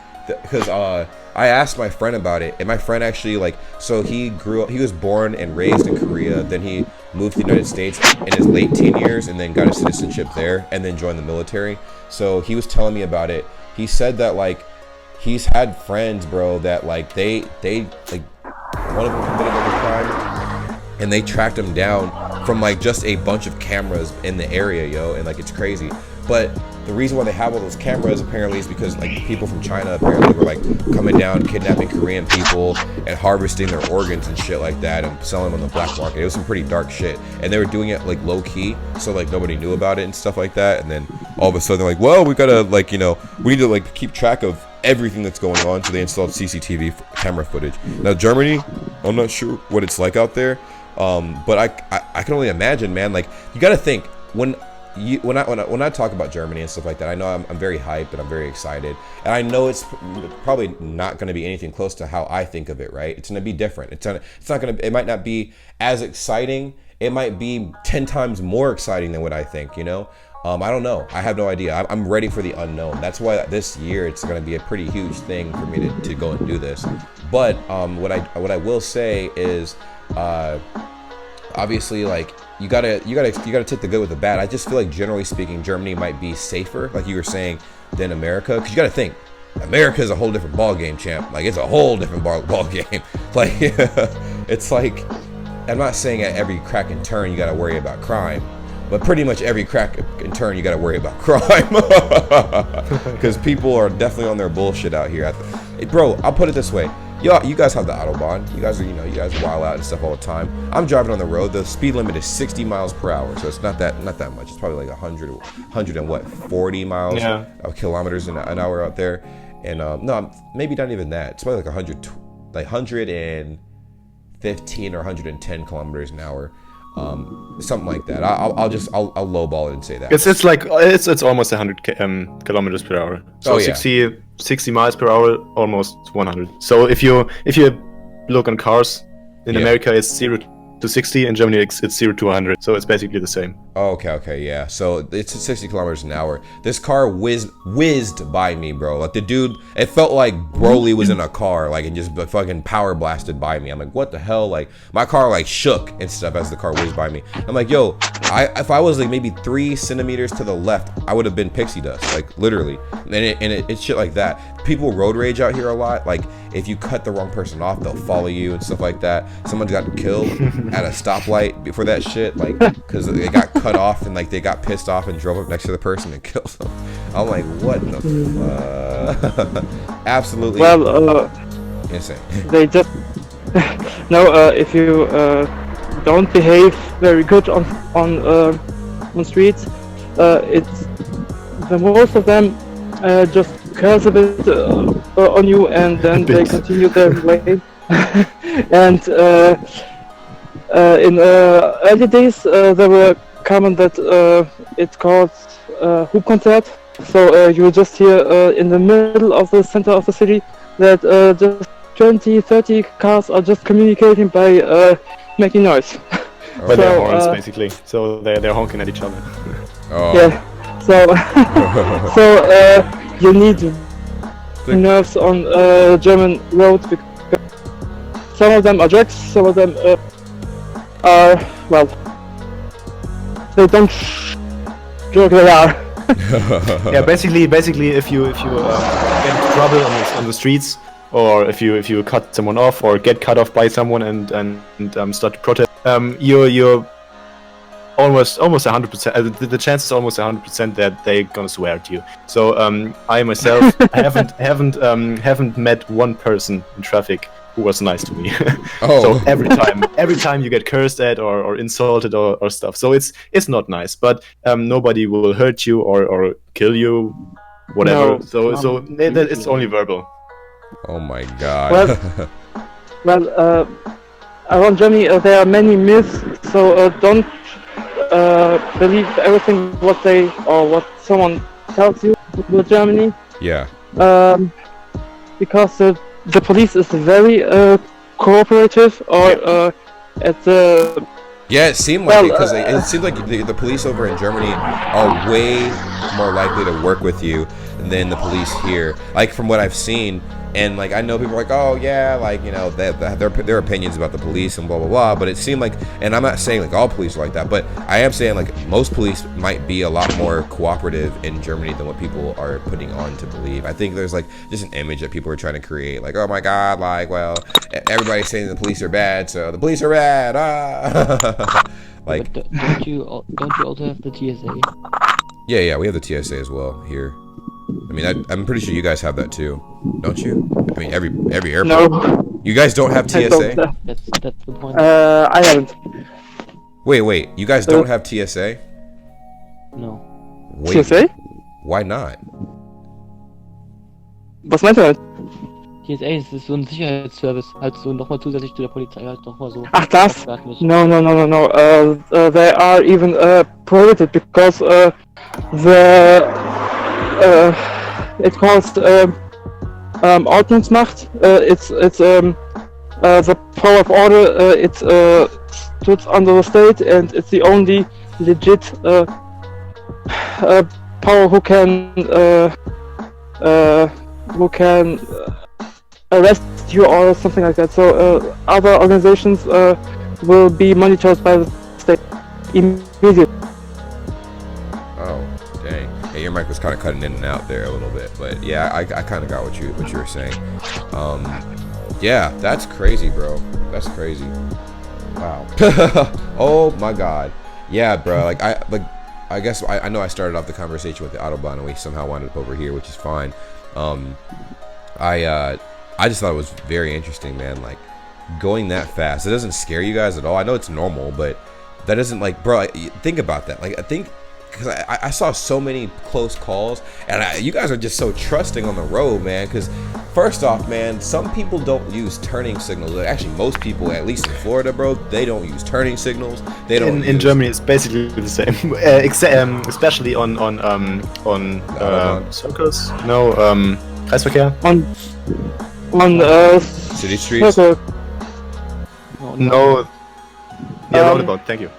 Because I asked my friend about it, and my friend actually, like, so he was born and raised in Korea, then he moved to the United States in his late teen years, and then got his citizenship there, and then joined the military. So he was telling me about it. He said that, like, he's had friends, bro, that, like, they like, one of them committed like a crime, and they tracked him down from, like, just a bunch of cameras in the area, yo, and, like, it's crazy. But the reason why they have all those cameras apparently is because like people from China apparently were like coming down, kidnapping Korean people and harvesting their organs and shit like that and selling them on the black market. It was some pretty dark shit, and they were doing it like low key, so like nobody knew about it and stuff like that. And then all of a sudden they're like, well, we gotta like, you know, we need to like keep track of everything that's going on, so they installed CCTV camera footage. Now Germany, I'm not sure what it's like out there, but I can only imagine, man. Like, you got to think when I talk about Germany and stuff like that, I know I'm very hyped and I'm very excited, and I know it's probably not going to be anything close to how I think of it, right? It's going to be different. It's not going to, it might not be as exciting. It might be 10 times more exciting than what I think, you know? I don't know. I have no idea. I'm ready for the unknown. That's why this year it's going to be a pretty huge thing for me to go and do this. But what I will say is, obviously, like, you gotta take the good with the bad. I just feel like, generally speaking, Germany might be safer, like you were saying, than America. Because you gotta think, America is a whole different ball game, champ. Like, it's a whole different ball game. Like, it's like, I'm not saying at every crack and turn you gotta worry about crime, but pretty much every crack and turn you gotta worry about crime. Because people are definitely on their bullshit out here. Hey, bro, I'll put it this way. Y'all, you guys have the Autobahn. You guys are, you guys wild out and stuff all the time. I'm driving on the road. The speed limit is 60 miles per hour, so it's not that much. It's probably like 100 and what, 40 miles of kilometers an hour out there. And no, maybe not even that. It's probably like 115 or 110 kilometers an hour. Something like that. I'll lowball it and say that. It's like it's almost 100 kilometers per hour. So 60 miles per hour, almost 100. So if you look on cars in America, it's 0 to 60. In Germany, it's 0 to 100. So it's basically the same. Oh, okay, yeah. So it's 60 kilometers an hour. This car whizzed by me, bro. Like, the dude, it felt like Broly was in a car, like, and just fucking power blasted by me. I'm like, what the hell? Like, my car like shook and stuff as the car whizzed by me. I'm like, yo, if I was like maybe 3 centimeters to the left, I would have been pixie dust, like, literally. And it's shit like that. People road rage out here a lot. Like, if you cut the wrong person off, they'll follow you and stuff like that. Someone got killed at a stoplight before that shit, like, because they got cut off and like they got pissed off and drove up next to the person and killed them. I'm like, what the fuck? Absolutely. Well, insane. They just if you don't behave very good on streets, it's the most of them just curse a bit on you, and then they continue their way. And in early days, there were common that it's called hoop concert. So you just hear in the middle of the center of the city that just 20-30 cars are just communicating by making noise. By their horns, basically. So they're honking at each other. Oh. Yeah. So you need nerves on German roads, because some of them are drugs, some of them are, well, they don't joke, they are. Yeah, basically, if you get into trouble on the streets, or if you cut someone off or get cut off by someone and start to protest, you're almost 100%. The chance is almost 100% that they're gonna swear at you. So I myself haven't met one person in traffic who was nice to me. Oh. So every time you get cursed at or insulted or stuff. So it's not nice, but nobody will hurt you or kill you, whatever. No, so it's only verbal. Oh my god. Well, around Germany there are many myths, so don't believe everything what someone tells you about Germany. Yeah. Because the police is very cooperative, or at the Yeah, it seemed like it, because it seemed like the police over in Germany are way more likely to work with you than the police here. Like, from what I've seen, and like I know people are like, oh yeah, like, you know, their opinions about the police and blah blah blah. But it seemed like, and I'm not saying like all police are like that, but I am saying like most police might be a lot more cooperative in Germany than what people are putting on to believe. I think there's like just an image that people are trying to create, like, oh my god, like, well, everybody's saying the police are bad, so the police are bad. Ah. Like, don't you also have the TSA? Yeah, we have the TSA as well here. I mean, I'm pretty sure you guys have that too, don't you? I mean, every airport. No. You guys don't have TSA? That's the point. I haven't. Wait. You guys don't have TSA? No. Wait, TSA? why not? Was meinst du damit? TSA ist so ein Sicherheitsservice, halt so nochmal zusätzlich zu der Polizei, halt nochmal so. Ach, das? Staatlich. No. They are even prohibited because it calls Ordnungsmacht. It's the power of order. It stood under the state, and it's the only legit power who can arrest you or something like that. So other organizations will be monitored by the state immediately. Oh, dang. Yeah, your mic was kind of cutting in and out there a little bit, but yeah, I kind of got what you were saying. Yeah, that's crazy, bro. That's crazy. Wow. Oh my God. Yeah, bro. I guess I know I started off the conversation with the Autobahn and we somehow wound up over here, which is fine. I just thought it was very interesting, man. Like, going that fast, it doesn't scare you guys at all. I know it's normal, but that doesn't, like, bro, think about that. Like, I think, because I saw so many close calls, and you guys are just so trusting on the road, man. Because first off, man, some people don't use turning signals. Actually, most people, at least in Florida, bro, they don't use turning signals. They don't. In Germany, it's basically the same, especially on circles. No, Kreisverkehr. On city streets. No. Yeah, roundabout. Thank you.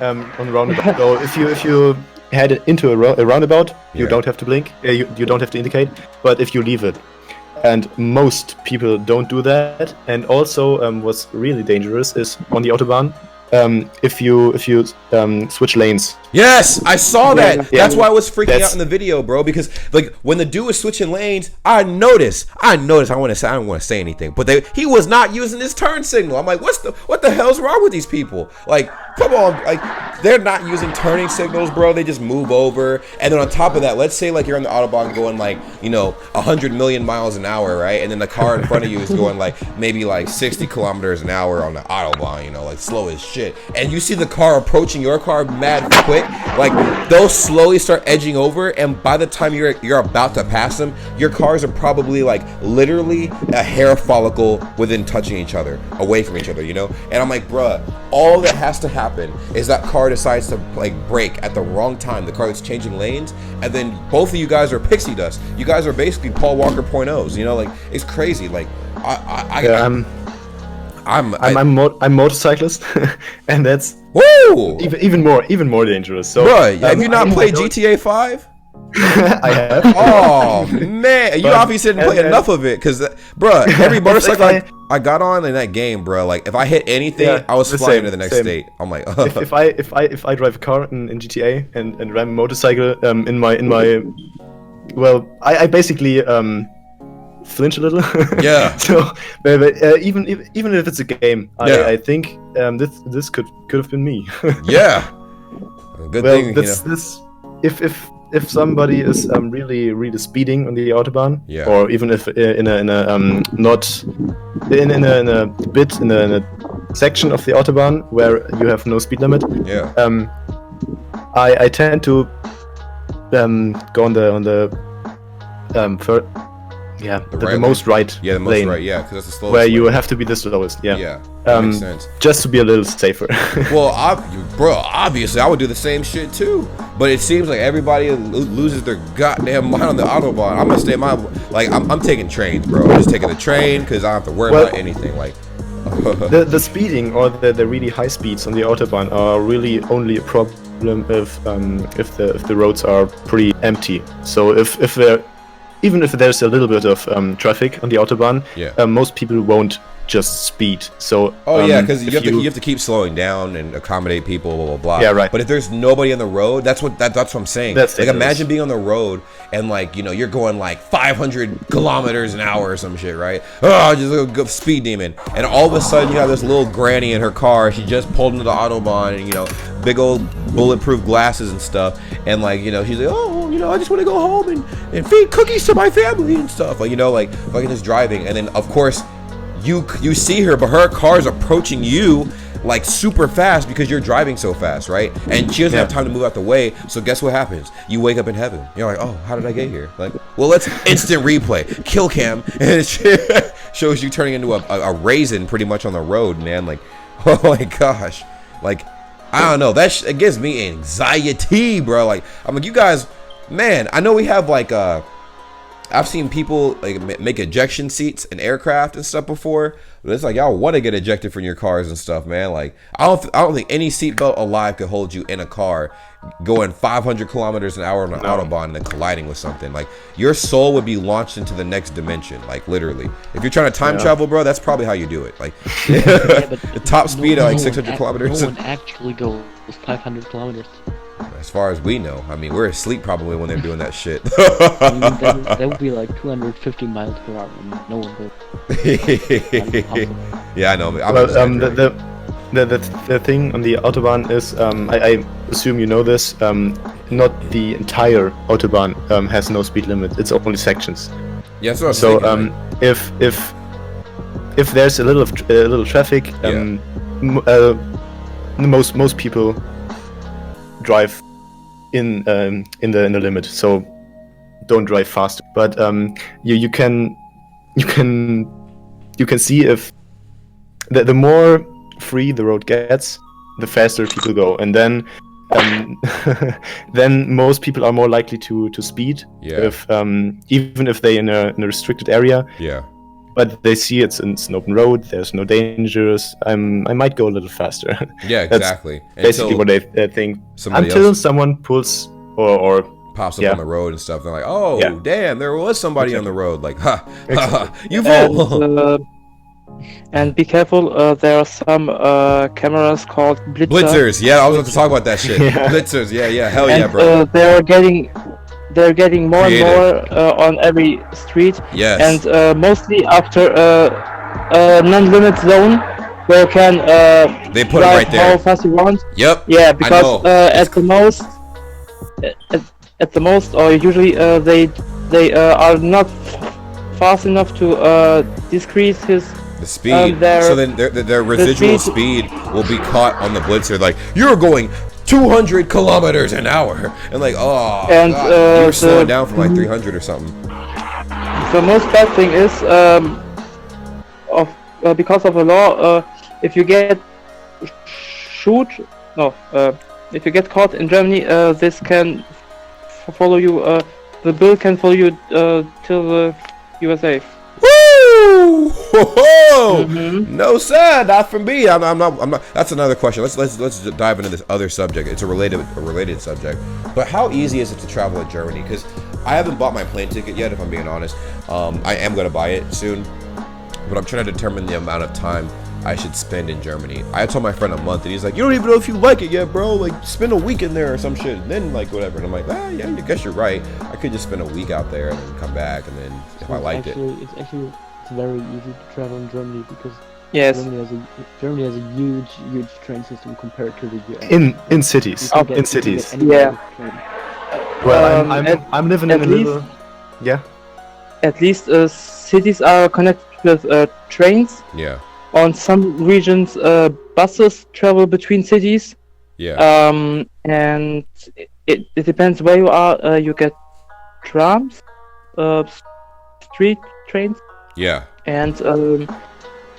On roundabout. So if you head into a roundabout, you don't have to blink. You don't have to indicate. But if you leave it, and most people don't do that. And also, what's really dangerous is on the Autobahn. If you switch lanes. Yes, I saw that. Yeah. That's why I was freaking out in the video, bro. Because like when the dude was switching lanes, I noticed. I don't want to say anything, but he was not using his turn signal. I'm like, what the hell's wrong with these people? Like, come on, like they're not using turning signals, bro. They just move over, and then on top of that, let's say like you're on the Autobahn going like 100 million miles an hour, right? And then the car in front of you is going like maybe like 60 kilometers an hour on the Autobahn, like slow as shit. And you see the car approaching your car mad quick, like they'll slowly start edging over, and by the time you're about to pass them, your cars are probably like literally a hair follicle within touching each other, away from each other, And I'm like, bruh, all that has to happen is that car decides to like brake at the wrong time, the car that's changing lanes, and then both of you guys are pixie dust. You guys are basically Paul Walker .0s, like it's crazy. Like I'm a motorcyclist, and that's woo even more dangerous. So, bro, have you not played GTA 5? I have. Oh man, you obviously didn't play enough of it, because, bro, every motorcycle I got on in that game, bro, like if I hit anything, I was flying to the next state. I'm like, if I drive a car in GTA and ram a motorcycle in my well, I basically flinch a little. Yeah. So, but even if it's a game, I think this could have been me. Yeah. Good thing. This if somebody is really speeding on the Autobahn, or even if in a section of the Autobahn where you have no speed limit, I tend to go on the the most right the most lane, right, because that's the slowest where lane. you have to be the slowest, that makes sense. Just to be a little safer. Well, obviously I would do the same shit too, but it seems like everybody loses their goddamn mind on the Autobahn. I'm gonna stay I'm taking trains, bro. I'm just taking the train because I don't have to worry about anything. Like the speeding or the really high speeds on the Autobahn are really only a problem if the roads are pretty empty. So even if there's a little bit of traffic on the Autobahn, most people won't just speed. So because you have to keep slowing down and accommodate people, blah blah blah. Yeah, right. But if there's nobody on the road, that's what I'm saying. That's like imagine being on the road and like you're going like 500 kilometers an hour or some shit, right? Oh, just a speed demon, and all of a sudden you have this little granny in her car. She just pulled into the Autobahn, and big old bulletproof glasses and stuff, and like, you know, she's like, oh, you know, I just want to go home and feed cookies to my family and stuff, like, you know, like fucking just driving, and then of course you see her, but her car's approaching you like super fast because you're driving so fast, right? And she doesn't have time to move out the way. So guess what happens? You wake up in heaven. You're like, oh, how did I get here? Like, well, let's instant replay, kill cam, and it shows you turning into a raisin pretty much on the road, man. Like, oh my gosh, like, I don't know. It gives me anxiety, bro. Like, I'm like, you guys, man. I know we have like I've seen people like make ejection seats in aircraft and stuff before, but it's like y'all want to get ejected from your cars and stuff, man. Like I don't think any seatbelt alive could hold you in a car going 500 kilometers an hour on an Autobahn and then colliding with something. Like your soul would be launched into the next dimension, like literally. If you're trying to time travel, bro, that's probably how you do it. Like the top speed at like 600 kilometers. No one actually goes 500 kilometers. As far as we know, I mean, we're asleep probably when they're doing that shit. I mean, that would be like 250 miles per hour. And no one goes. Yeah, I know. Well, the thing on the Autobahn is, I assume you know this, not the entire Autobahn has no speed limit. It's only sections. Yeah, that's what I was thinking, like. if there's a little traffic, most people drive in the limit, so don't drive fast. But you can see if the more free the road gets, the faster people go, and then then most people are more likely to speed. If even if they in a restricted area. But they see it's an open road. There's no dangers. I might go a little faster. Yeah, exactly. That's basically what they think. Until someone pulls or pops up on the road and stuff. They're like, oh, damn, there was somebody on the road. Like, you fool. And be careful. There are some cameras called blitzers. Yeah, I was about to talk about that shit. Blitzers. Yeah. Hell yeah, bro. They're getting more and more on every street. Yes. And mostly after a non-limit zone where you can they put it right there how fast you want. Yep. Yeah, because at the most, or usually they are not fast enough to decrease the speed. So then their residual speed will be caught on the blitzer. Like, you're going 200 kilometers an hour, and like, oh, and God, you were slowing down from like 300 or something. The most bad thing is because of the law, if you get if you get caught in Germany, this can follow you. The bill can follow you till the USA. Woo! No, sir, not from me. I'm not. That's another question. Let's dive into this other subject. It's a related subject. But how easy is it to travel in Germany? Because I haven't bought my plane ticket yet, if I'm being honest. I am gonna buy it soon, but I'm trying to determine the amount of time I should spend in Germany. I told my friend a month, and he's like, "You don't even know if you like it yet, bro. Like, spend a week in there or some shit, and then like whatever." And I'm like, yeah, I guess you're right. I could just spend a week out there and then come back, and then if I liked it. It's very easy to travel in Germany because Germany has a huge train system compared to the US. In cities. In cities. Yeah. Well, I'm living in a little. Yeah. At least cities are connected with trains. Yeah. On some regions, buses travel between cities. Yeah. And it depends where you are. You get trams, street trains. Yeah. And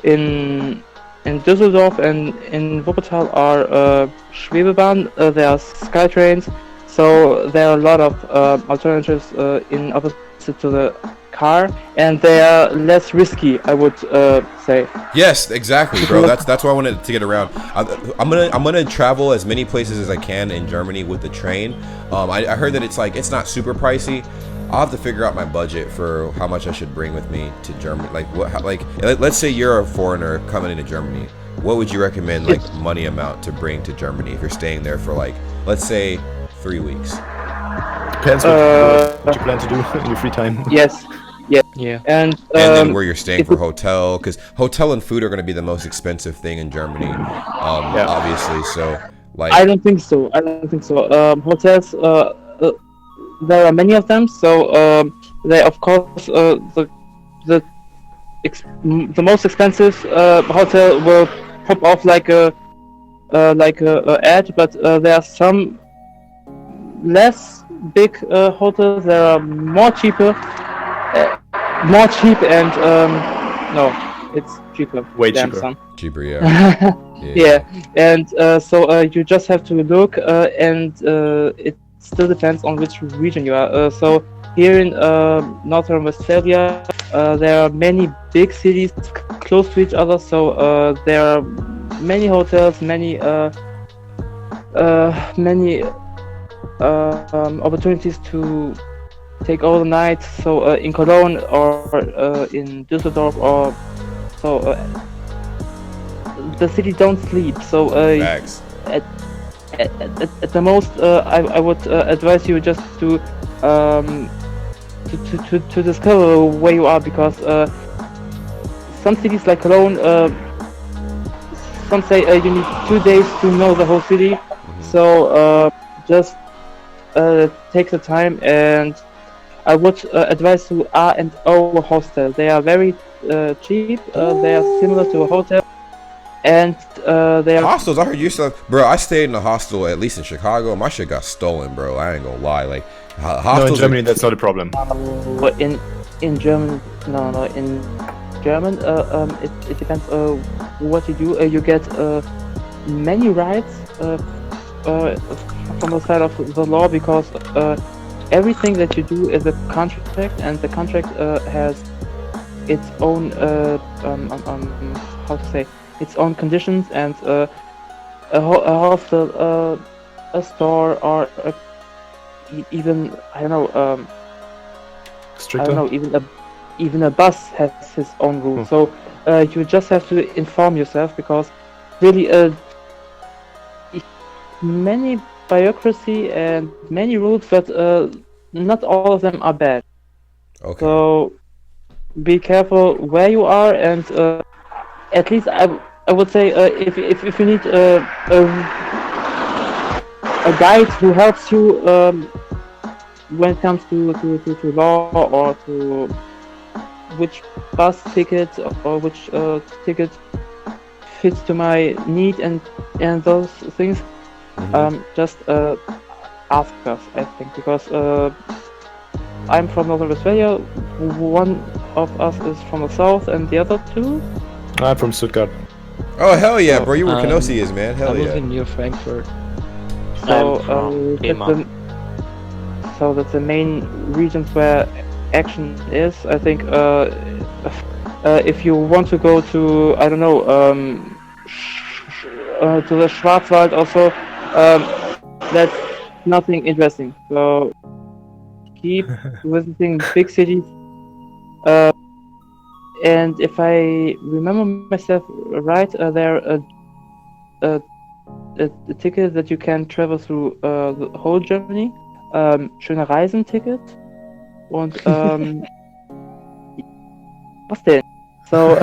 in Düsseldorf and in Wuppertal are Schwebebahn. There are sky trains. So there are a lot of alternatives in opposite to the car, and they are less risky, I would say. Yes, exactly, bro. That's why I wanted to get around. I'm gonna travel as many places as I can in Germany with the train. I heard that it's not super pricey. I'll have to figure out my budget for how much I should bring with me to Germany. Let's say you're a foreigner coming into Germany. What would you recommend, like, money amount to bring to Germany if you're staying there for, like, let's say 3 weeks? Depends what you plan to do in your free time. Yes. Yeah. And then where you're staying for hotel, because hotel and food are going to be the most expensive thing in Germany, obviously. So Like, I don't think so. Hotels, there are many of them, so they of course the the most expensive hotel will pop off like a ad, but there are some less big hotels that are more cheap and no, it's cheaper. Way Damn, cheaper. son. cheaper, yeah. Yeah, and so you just have to look, and it still depends on which region you are. So here in North Rhine-Westphalia, there are many big cities close to each other, so there are many hotels, many opportunities to take all the night. So in Cologne or in Düsseldorf or so. The city don't sleep, so Facts. at the most I would advise you just to discover where you are, because some cities like Cologne, some say you need 2 days to know the whole city. So just take the time, and I would advise to R&O hostel. They are very cheap. They are similar to a hotel. And they are hostels. I heard you stuff, bro. I stayed in a hostel, at least in Chicago. My shit got stolen, bro. I ain't gonna lie. Like hostels. No, in Germany that's not a problem. But in German, no, in German, it depends what you do. You get many rights from the side of the law, because everything that you do is a contract, and the contract has its own how to say, its own conditions, and a hostel, a store, or even even a bus has his own rules. So you just have to inform yourself, because really many bureaucracy and many rules, but not all of them are bad. Okay. So be careful where you are, and at least I would say if you need a guide who helps you when it comes to law, or to which bus ticket or which ticket fits to my need and those things, just ask us, I think, because I'm from North Rhine-Westphalia. One of us is from the south, and the other two. I'm from Stuttgart. Oh hell yeah, bro! You were Knossi is, man. Hell I yeah. live in near Frankfurt. So that's the main regions where action is. I think if you want to go to, I don't know, to the Schwarzwald also, that's nothing interesting. So keep visiting big cities. And if I remember myself right, there are a ticket that you can travel through the whole Germany. Schöne Reisen-Ticket. Und was denn? So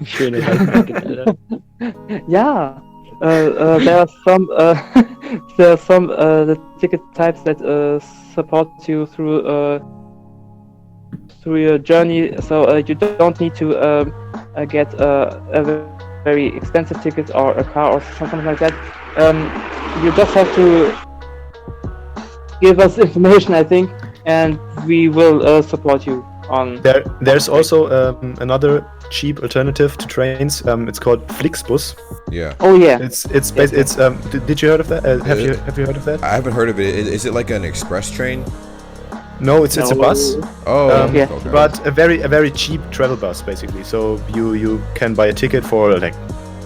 Schöne Reisen-Ticket, Alter. yeah. There are some the ticket types that support you through your journey, so you don't need to get a very expensive ticket or a car or something like that. You just have to give us information, I think, and we will support you on. There's also another cheap alternative to trains. It's called Flixbus. Yeah. Oh yeah. It's did you heard of that? Have you heard of that? I haven't heard of it. Is it like an express train? No, it's a bus. Oh, yeah. okay. But a very cheap travel bus, basically. So you can buy a ticket for like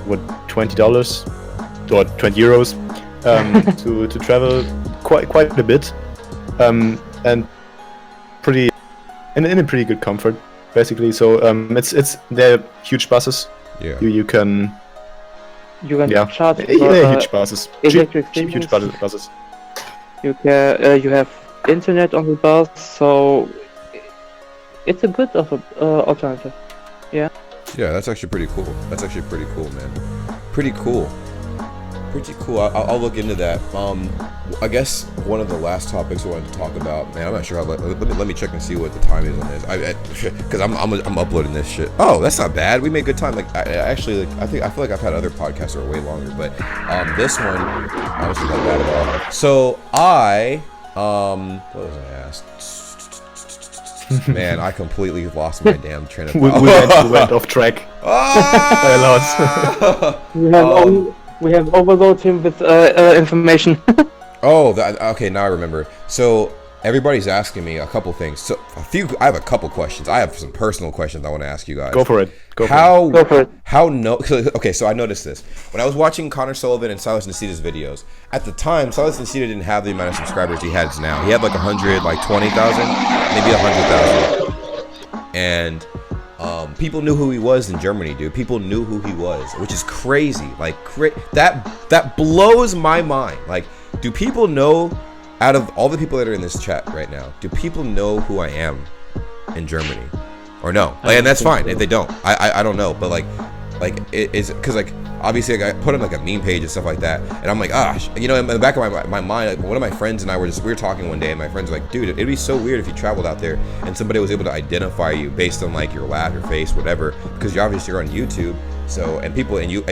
what, $20 or €20 to travel quite a bit, and pretty in a pretty good comfort, basically. So they're huge buses. Yeah. You can charge huge buses. electric Cheap huge stations. buses. You have internet on the bus, so it's a good alternative. Yeah, that's actually pretty cool. That's actually pretty cool, man. Pretty cool. Pretty cool. I'll look into that. I guess one of the last topics I wanted to talk about, man, I'm not sure how. Let me check and see what the time is on this. Because I'm uploading this shit. Oh, that's not bad. We made good time. Like I feel like I've had other podcasts that are way longer, but this one obviously not bad at all. So what was I asked? Man, I completely lost my damn train of thought. we went off track. I lost. We have overloaded him with information. Okay, now I remember. So everybody's asking me a couple things. So I have a couple questions. I have some personal questions I want to ask you guys. Go for it. Okay, so I noticed this. When I was watching Connor Sullivan and Silas Nacita's videos, at the time, Silas Nacita didn't have the amount of subscribers he has now. He had like 100, like 20,000, maybe 100,000. And people knew who he was in Germany, dude. People knew who he was, which is crazy. Like, that blows my mind. Like, do people know, out of all the people that are in this chat right now, do people know who I am in Germany? Or no? Like, and that's fine if they don't. I don't know, but like it is, because like obviously like, I put on like a meme page and stuff like that, and I'm like, gosh, you know, in the back of my mind, like, one of my friends and I we were talking one day, and my friends were like, dude, it'd be so weird if you traveled out there and somebody was able to identify you based on like your laugh, your face, whatever, because you're obviously on YouTube, so and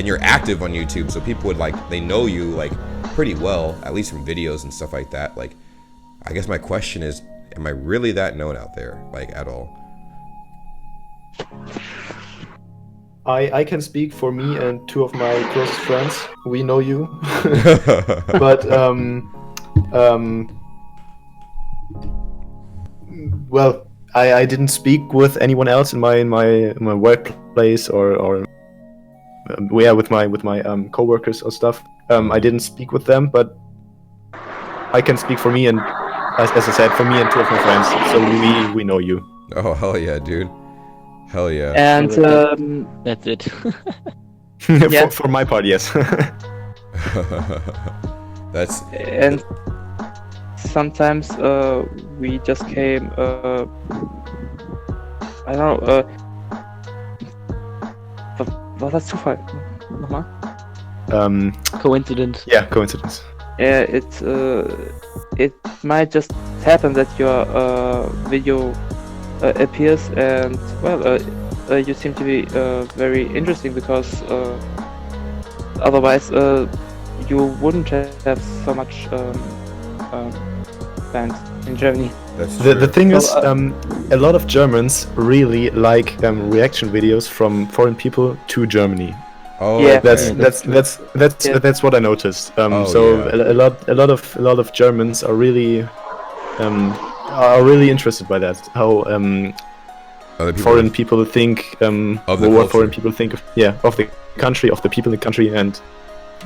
you're active on YouTube, so people would like, they know you like pretty well, at least from videos and stuff like that. Like, I guess my question is, am I really that known out there, like, at all? I can speak for me and two of my closest friends. We know you. But well, I didn't speak with anyone else in my workplace or with my coworkers or stuff. I didn't speak with them, but I can speak for me and, as I said, for me and two of my friends. So we know you. Oh, hell yeah, dude. Hell yeah. And that's it. Yeah. for my part, yes. That's. And sometimes we just came. I don't know. Was das Zufall? Nochmal? Coincidence. Yeah, coincidence. Yeah, it might just happen that your video appears, and well, you seem to be very interesting, because otherwise you wouldn't have so much fans in Germany. That's true. The thing is, So, a lot of Germans really like reaction videos from foreign people to Germany. Oh, Yeah. okay. That's what I noticed. A lot of Germans are really interested by that. How Other people foreign people think Of the what culture. foreign people think of the country, of the people in the country, and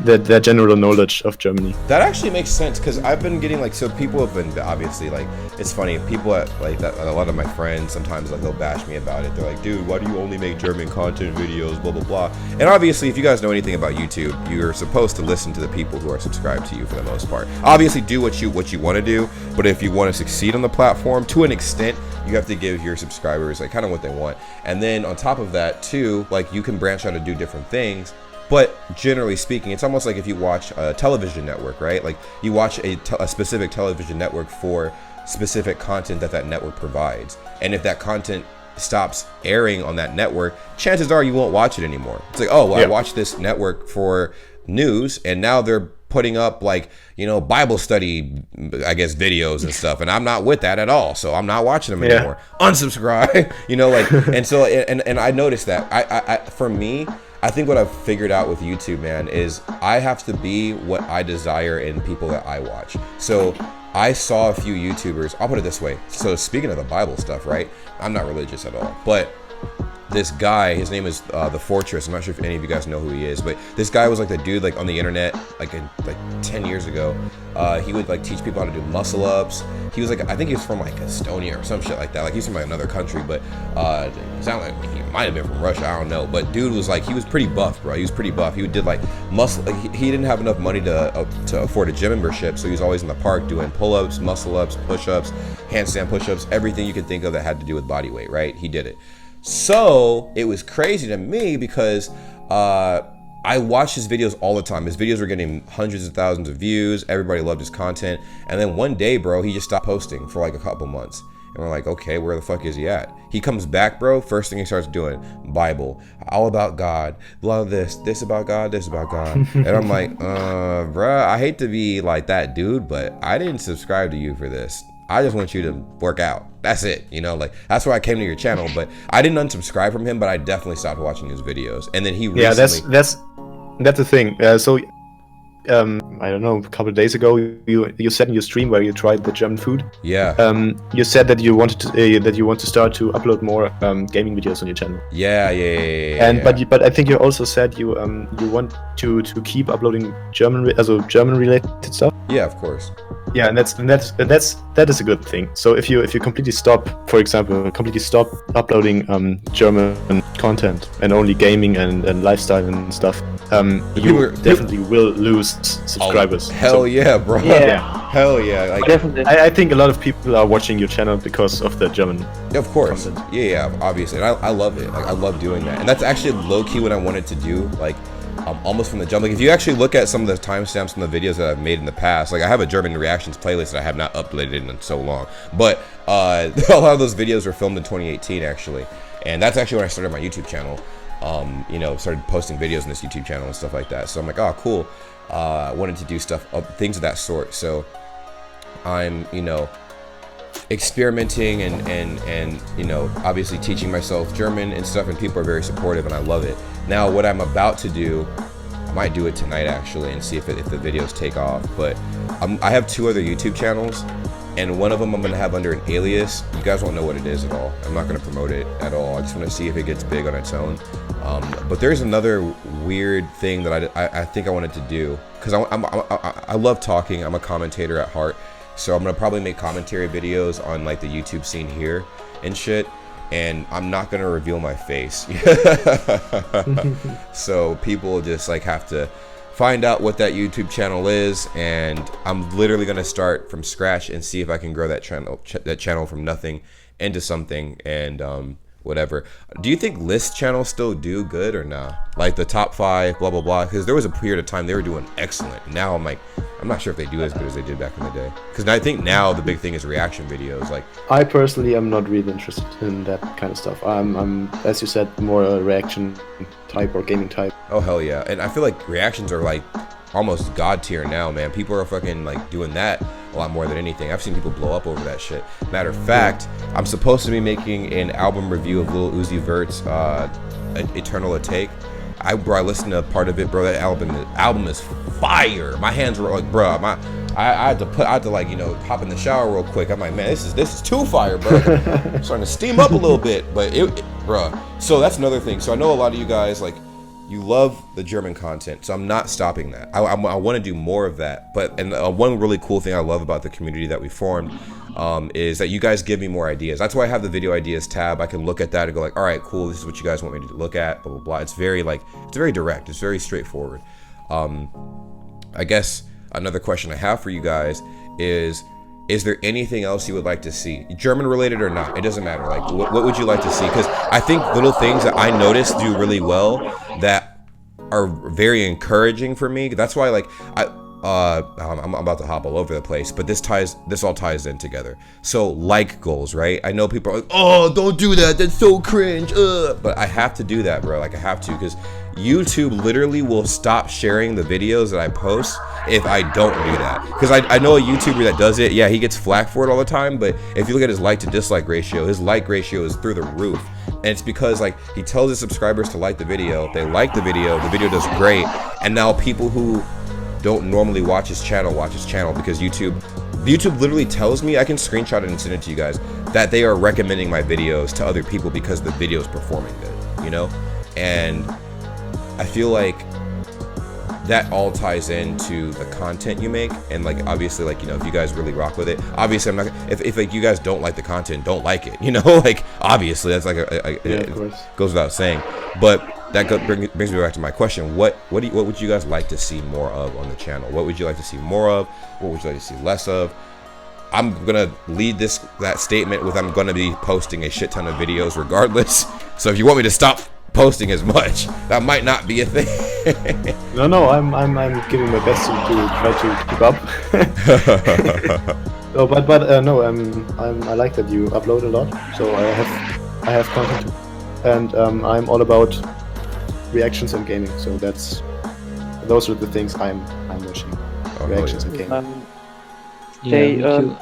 their general knowledge of Germany. That actually makes sense, because I've been getting like, so people have been, obviously, like, it's funny, people at like that, a lot of my friends sometimes, like, they'll bash me about it. They're like, dude, why do you only make German content videos, blah blah blah. And obviously, if you guys know anything about YouTube, you're supposed to listen to the people who are subscribed to you for the most part. Obviously, do what you want to do, but if you want to succeed on the platform to an extent, you have to give your subscribers like kind of what they want. And then on top of that too, like, you can branch out and do different things. But generally speaking, it's almost like if you watch a television network, right? Like, you watch a specific television network for specific content that network provides. And if that content stops airing on that network, chances are you won't watch it anymore. It's like, oh, well, Yeah. I watched this network for news, and now they're putting up, like, you know, Bible study, I guess, videos and stuff, and I'm not with that at all, so I'm not watching them anymore. Unsubscribe, you know, like, and so, and I noticed that. I for me, I think what I've figured out with YouTube, man, is I have to be what I desire in people that I watch. So I saw a few YouTubers, I'll put it this way. So speaking of the Bible stuff, right? I'm not religious at all, but this guy, his name is The Fortress. I'm not sure if any of you guys know who he is, but this guy was like the dude like on the internet like 10 years ago. He would like teach people how to do muscle ups. He was like, I think he was from like Estonia or some shit like that. Like, he's from like another country, but it sounded like he might have been from Russia. I don't know. But dude was like, he was pretty buff, bro. He was pretty buff. He did like muscle. Like, he didn't have enough money to afford a gym membership, so he was always in the park doing pull ups, muscle ups, push ups, handstand push ups, everything you could think of that had to do with body weight. Right? He did it. So it was crazy to me because I watched his videos all the time. His videos were getting hundreds of thousands of views. Everybody loved his content. And then one day, bro, he just stopped posting for like a couple months. And we're like, okay, where the fuck is he at? He comes back, bro. First thing he starts doing, Bible, all about God, blah, this about God, this about God. And I'm like, bruh, I hate to be like that dude, but I didn't subscribe to you for this. I just want you to work out. That's it. You know, like, that's why I came to your channel. But I didn't unsubscribe from him, but I definitely stopped watching his videos. And then he recently... Yeah, that's the thing. I don't know, a couple of days ago, you said in your stream where you tried the German food. Yeah. You said that you wanted to that you want to start to upload more gaming videos on your channel. Yeah. But I think you also said you want to keep uploading German related stuff. Yeah, of course. Yeah, and that is a good thing. So if you completely stop, for example, uploading German content and only gaming and lifestyle and stuff, you definitely will lose subscribers. Hell yeah, bro. Yeah. Hell yeah. Like, Definitely. I think a lot of people are watching your channel because of the German. Of course. content. Yeah, obviously. And I love it. Like, I love doing that. And that's actually low-key what I wanted to do, like, almost from the jump. Like, if you actually look at some of the timestamps from the videos that I've made in the past, like, I have a German reactions playlist that I have not uploaded in so long. But a lot of those videos were filmed in 2018, actually. And that's actually when I started my YouTube channel. You know, started posting videos on this YouTube channel and stuff like that. So I'm like, oh, cool. I wanted to do stuff, things of that sort. So I'm, you know, experimenting and you know, obviously teaching myself German and stuff, and people are very supportive and I love it. Now what I'm about to do, I might do it tonight actually and see if the videos take off, but I have 2 other YouTube channels, and one of them I'm going to have under an alias. You guys won't know what it is at all. I'm not going to promote it at all. I just want to see if it gets big on its own. But there's another weird thing that I think I wanted to do, because I love talking. I'm a commentator at heart. So I'm going to probably make commentary videos on like the YouTube scene here and shit. And I'm not going to reveal my face. So people just like have to find out what that YouTube channel is, and I'm literally gonna start from scratch and see if I can grow that channel from nothing into something, and whatever. Do you think list channels still do good or nah? Like the top 5, blah blah blah. Because there was a period of time they were doing excellent. Now I'm like, I'm not sure if they do as good as they did back in the day. Because I think now the big thing is reaction videos. Like, I personally am not really interested in that kind of stuff. I'm as you said, more a reaction type or gaming type. Oh hell yeah. And I feel like reactions are like almost god tier now, man. People are fucking like doing that a lot more than anything. I've seen people blow up over that shit. Matter of fact, I'm supposed to be making an album review of Lil Uzi Vert's Eternal Take. I listened to part of it, bro. That album is fire. My hands were like, bro, I had to like, you know, hop in the shower real quick. I'm like, man, this is too fire, bro. I'm starting to steam up a little bit, but bro. So that's another thing. So I know a lot of you guys, like, you love the German content, so I'm not stopping that. I want to do more of that. But one really cool thing I love about the community that we formed is that you guys give me more ideas. That's why I have the video ideas tab. I can look at that and go like, all right, cool, this is what you guys want me to look at, blah blah blah. It's very direct. It's very straightforward. I guess another question I have for you guys is there anything else you would like to see, German related or not? It doesn't matter. Like, what would you like to see? Because I think little things that I notice do really well that are very encouraging for me. That's why, like, I'm about to hop all over the place, but this all ties in together. So like goals, right? I know people are like, oh, don't do that, that's so cringe, but I have to do that, bro. Like, I have to, because YouTube literally will stop sharing the videos that I post if I don't do that. Because I know a YouTuber that does it. Yeah, he gets flack for it all the time, but if you look at his like to dislike ratio, his like ratio is through the roof. And it's because, like, he tells his subscribers to like the video, they like the video does great, and now people who don't normally watch his channel because YouTube literally tells me, I can screenshot it and send it to you guys, that they are recommending my videos to other people because the video is performing good, you know? And I feel like that all ties into the content you make, and like, obviously, like, you know, if you guys really rock with it, obviously I'm not, if like you guys don't like the content, don't like it, you know? Like, obviously that's like it goes without saying. But that brings me back to my question. What would you guys like to see more of on the channel? What would you like to see more of? What would you like to see less of? I'm gonna lead that statement with, I'm gonna be posting a shit ton of videos regardless. So if you want me to stop posting as much. That might not be a thing. No, I'm giving my best to try to keep up. No, no, I like that you upload a lot, so I have content, and I'm all about reactions and gaming. So those are the things I'm watching. Reactions and gaming. Me too.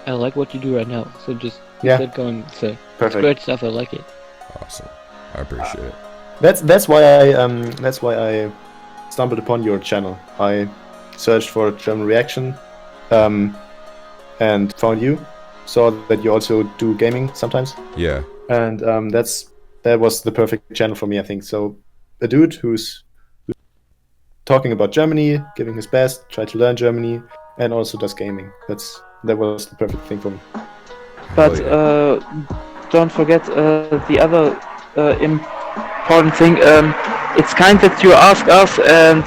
I like what you do right now. So just keep that going. So it's great stuff. I like it. Awesome. I appreciate it. That's why I stumbled upon your channel. I searched for German reaction, and found you. Saw that you also do gaming sometimes. Yeah. And that was the perfect channel for me, I think. So a dude who's talking about Germany, giving his best, try to learn Germany, and also does gaming. That was the perfect thing for me. But don't forget the other important thing. It's kind that you ask us, and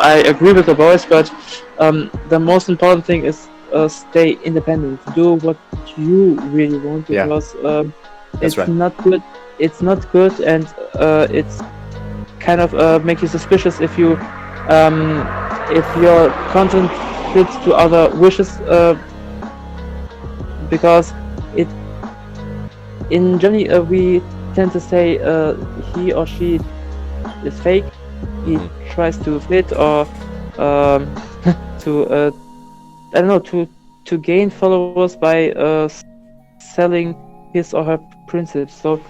I agree with the boys. But the most important thing is stay independent. Do what you really want, because it's not good. It's not good, and it's kind of make you suspicious if your content fits to other wishes, because in Germany we tend to say he or she is fake. He tries to fit or to gain followers by selling his or her principles. So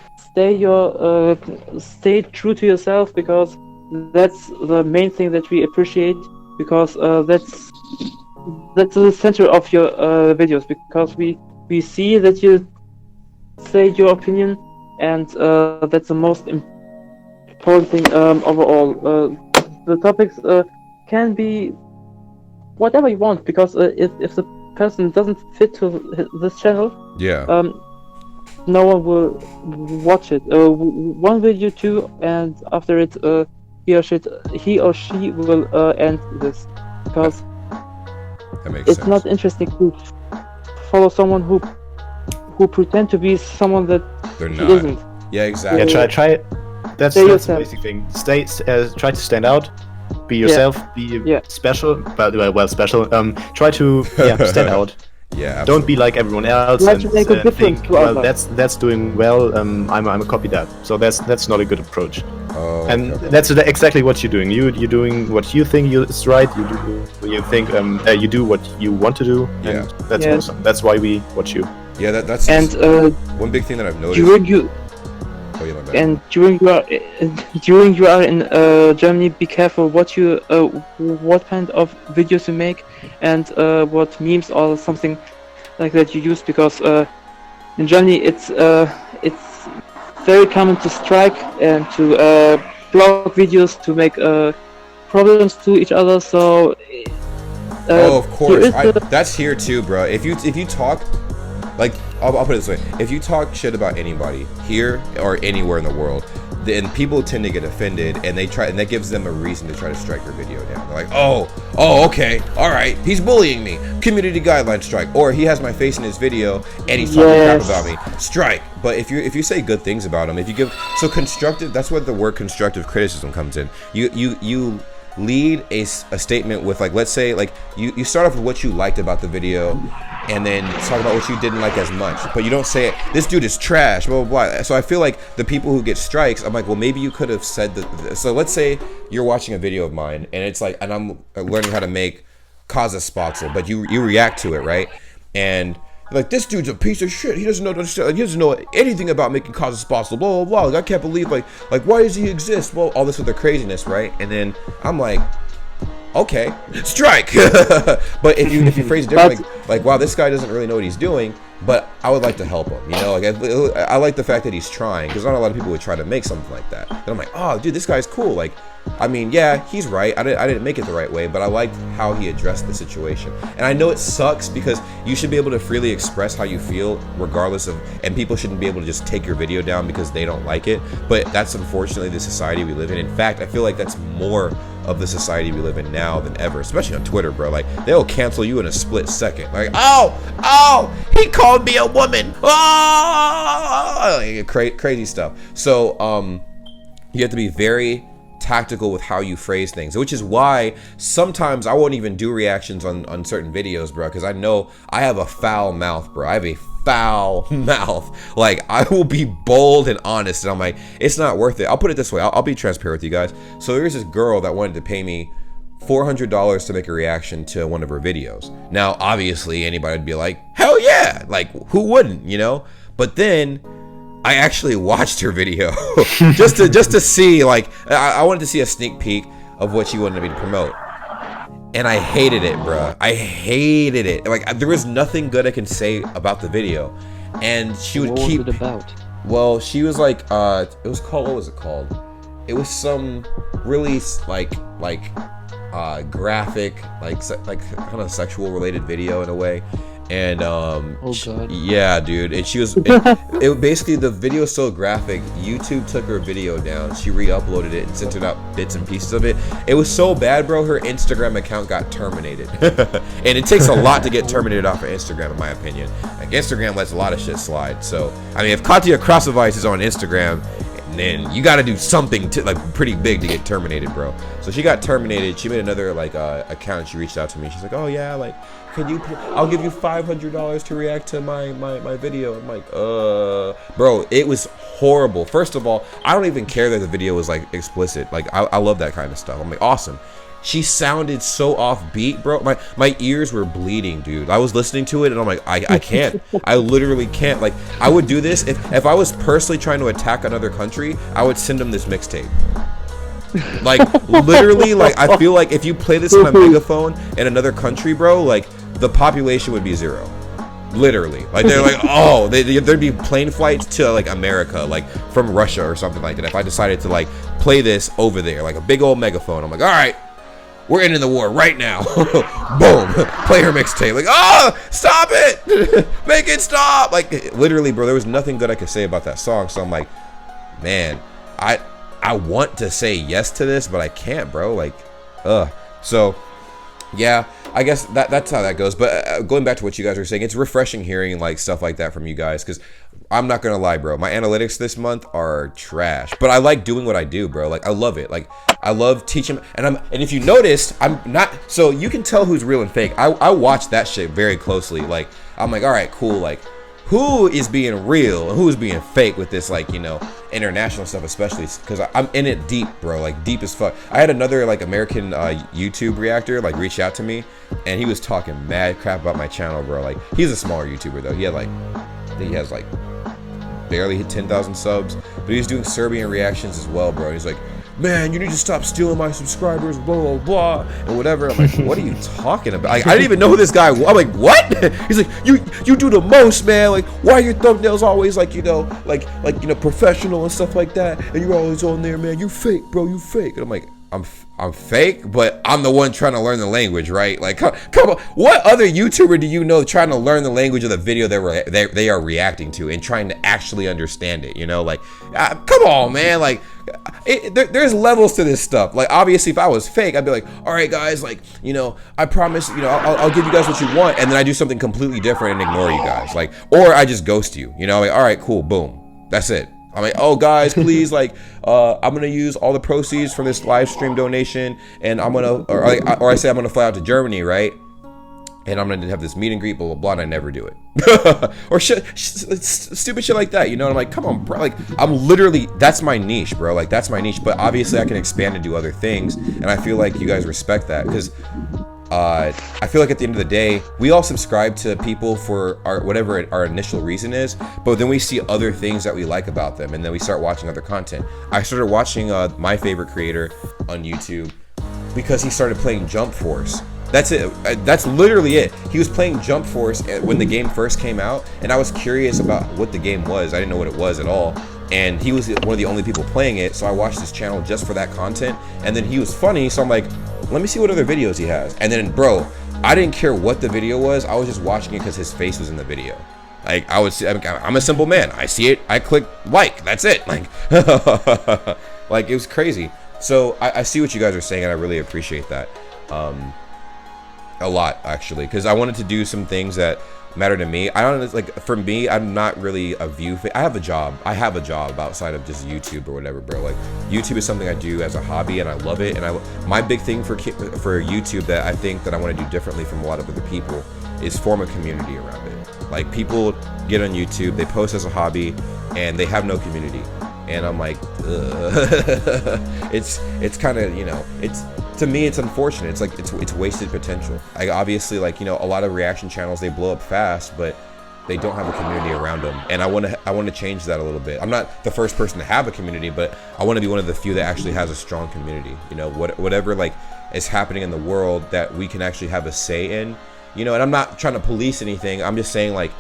stay true to yourself, because that's the main thing that we appreciate, because that's the center of your videos, because we see that you say your opinion, and that's the most important thing overall. The topics can be whatever you want, because if the person doesn't fit to this channel, no one will watch it. One video too, and after it, he or she will end this, because it's sense. Not interesting to follow someone who pretend to be someone that they're he not. Isn't. Yeah, exactly. Yeah, try. That's the basic thing. Try to stand out. Be yourself. Be special. Well, special. Try to stand out. Yeah, absolutely. Don't be like everyone else and think, well, that's doing well. I'm a copy that. So that's not a good approach. Oh, and that's exactly what you're doing. You're doing what you think is right. You think you do what you want to do. And that's awesome. That's why we watch you. Yeah, that's one big thing that I've noticed. During you are in Germany, be careful what kind of videos you make, and what memes or something like that you use, because in Germany it's very common to strike and to block videos, to make problems to each other. So of course, that's here too, bro. If you talk, like, I'll put it this way: if you talk shit about anybody here or anywhere in the world, then people tend to get offended, and that gives them a reason to try to strike your video down. They're like, oh, okay, all right, he's bullying me, community guideline strike, or he has my face in his video and he's talking crap about me, strike. But if you say good things about him, if you give constructive, that's where the word constructive criticism comes in. You lead a statement with, like, let's say, like, you start off with what you liked about the video, and then talk about what you didn't like as much, but you don't say this dude is trash, blah blah blah. So I feel like the people who get strikes, I'm like, well, maybe you could have said that. So let's say you're watching a video of mine, and it's like, and I'm learning how to make Käsespätzle, but you react to it, right? And like, this dude's a piece of shit. He doesn't know anything about making Käsespätzle, blah blah blah. Like, I can't believe, like why does he exist? Well, all this with the craziness, right? And then I'm like, okay, strike. But if you phrase it differently, like, wow, this guy doesn't really know what he's doing, but I would like to help him, you know? Like, I like the fact that he's trying, because not a lot of people would try to make something like that. And I'm like, oh, dude, this guy's cool. Like, I mean, yeah, he's right. I didn't make it the right way, but I liked how he addressed the situation. And I know it sucks, because you should be able to freely express how you feel, regardless of, and people shouldn't be able to just take your video down because they don't like it. But that's unfortunately the society we live in. In fact, I feel like that's more of the society we live in now than ever, especially on Twitter, bro. Like, they'll cancel you in a split second. Like, oh, he called me a woman. Oh, crazy stuff. So, You have to be very tactical with how you phrase things, which is why sometimes I won't even do reactions on certain videos, bro, because I know I have a foul mouth, bro. I have a foul mouth. Like, I will be bold and honest, and I'm like, it's not worth it. I'll put it this way. I'll be transparent with you guys. So there's this girl that wanted to pay me $400 to make a reaction to one of her videos. Now, obviously, anybody would be like, hell yeah, like, who wouldn't, you know? But then I actually watched her video just to see, like, I wanted to see a sneak peek of what she wanted me to promote. And I hated it, bruh. I hated it. Like, there was nothing good I can say about the video. And she would keep... What was it about? Well, she was like, it was called, what was it called? It was some really, graphic, like kind of sexual related video in a way. And oh god, yeah, dude. And she was it basically, the video is so graphic, YouTube took her video down, she re-uploaded it and sent it out bits and pieces of it. It was so bad, bro, her Instagram account got terminated. And it takes a lot to get terminated off of Instagram, in my opinion. Like, Instagram lets a lot of shit slide. So I mean, if Katya Krasavice is on Instagram, then you got to do something to, like, pretty big to get terminated, bro. So she got terminated. She made another, like, account. She reached out to me. She's like, oh yeah, like, can you, I'll give you $500 to react to my video. I'm like, bro, it was horrible. First of all, I don't even care that the video was, like, explicit. Like, I love that kind of stuff. I'm like, awesome. She sounded so offbeat, bro. My ears were bleeding, dude. I was listening to it and I'm like, I can't. I literally can't. Like, I would do this if I was personally trying to attack another country, I would send them this mixtape. Like, literally, like, I feel like if you play this on a megaphone in another country, bro, like, the population would be 0. Literally. Like, they're like, oh, there'd be plane flights to, like, America, like, from Russia or something like that. If I decided to, like, play this over there, like a big old megaphone, I'm like, all right, we're ending the war right now. Boom. Play her mixtape. Like, oh, stop it. Make it stop. Like, literally, bro, there was nothing good I could say about that song. So I'm like, man, I want to say yes to this, but I can't, bro. Like, so yeah, I guess that's how that goes. But going back to what you guys are saying, it's refreshing hearing, like, stuff like that from you guys, because I'm not gonna lie, bro, my analytics this month are trash, but I like doing what I do, bro. Like, I love it. Like, I love teaching, and if you noticed, I'm not, so you can tell who's real and fake. I watch that shit very closely. Like, I'm like, all right, cool, like, who is being real and who is being fake with this, like, you know, international stuff, especially because I'm in it deep, bro, like, deep as fuck. I had another, like, American YouTube reactor, like, reach out to me, and he was talking mad crap about my channel, bro. Like, he's a smaller YouTuber though. He had, like, I think he has, like, barely hit 10,000 subs, but he's doing Serbian reactions as well, bro. He's like, man, you need to stop stealing my subscribers, blah, blah, blah, and whatever. I'm like, what are you talking about? Like, I didn't even know who this guy was. I'm like, what? He's like, you do the most, man. Like, why are your thumbnails always, like, you know, like, you know, professional and stuff like that? And you're always on there, man. You fake, bro. You fake. And I'm like, I'm fake, but I'm the one trying to learn the language, right? Like, come on. What other YouTuber do you know trying to learn the language of the video they are reacting to and trying to actually understand it, you know? Like, come on, man. Like, there's levels to this stuff. Like, obviously, if I was fake, I'd be like, all right, guys, like, you know, I promise, you know, I'll give you guys what you want, and then I do something completely different and ignore you guys. Like, or I just ghost you, you know? Like, all right, cool, boom. That's it. I'm like, oh, guys, please, like, I'm gonna use all the proceeds from this live stream donation, and I'm gonna, or I say I'm gonna fly out to Germany, right? And I'm gonna have this meet and greet, blah blah blah, and I never do it. Or stupid shit like that, you know? And I'm like, come on, bro. Like, I'm literally, that's my niche, bro. Like, that's my niche. But obviously, I can expand and do other things, and I feel like you guys respect that, because I feel like at the end of the day, we all subscribe to people for whatever our initial reason is, but then we see other things that we like about them, and then we start watching other content. I started watching my favorite creator on YouTube because he started playing Jump Force. That's it. That's literally it. He was playing Jump Force when the game first came out, and I was curious about what the game was. I didn't know what it was at all. And he was one of the only people playing it, so I watched his channel just for that content. And then he was funny, so I'm like, let me see what other videos he has. And then, bro, I didn't care what the video was. I was just watching it because his face was in the video. Like, I'm a simple man. I see it, I click like, that's it. Like, like, it was crazy. So I see what you guys are saying, and I really appreciate that. A lot, actually, because I wanted to do some things that matter to me. I don't like, for me, I'm not really a view. I have a job. I have a job outside of just YouTube or whatever, bro. Like, YouTube is something I do as a hobby, and I love it. And my big thing for YouTube that I think that I want to do differently from a lot of other people is form a community around it. Like, people get on YouTube, they post as a hobby, and they have no community. And I'm like, it's kind of, you know, to me, it's unfortunate. It's like, it's wasted potential. I obviously, like, you know, a lot of reaction channels, they blow up fast, but they don't have a community around them. And I want to change that a little bit. I'm not the first person to have a community, but I want to be one of the few that actually has a strong community. You know, whatever like is happening in the world that we can actually have a say in, you know. And I'm not trying to police anything. I'm just saying, like,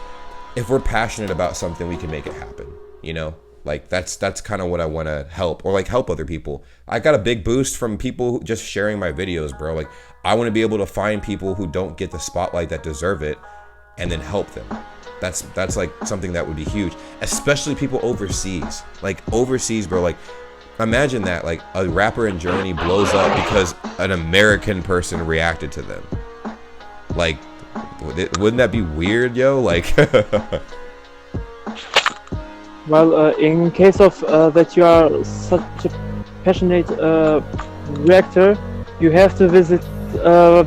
if we're passionate about something, we can make it happen, you know. Like, that's kind of what I want to help, or like help other people. I got a big boost from people just sharing my videos, bro. Like, I want to be able to find people who don't get the spotlight that deserve it, and then help them. That's like something that would be huge, especially people overseas. Like, overseas, bro. Like, imagine that, like, a rapper in Germany blows up because an American person reacted to them. Like, wouldn't that be weird, yo? Like. Well, in case of that you are such a passionate reactor, you have to visit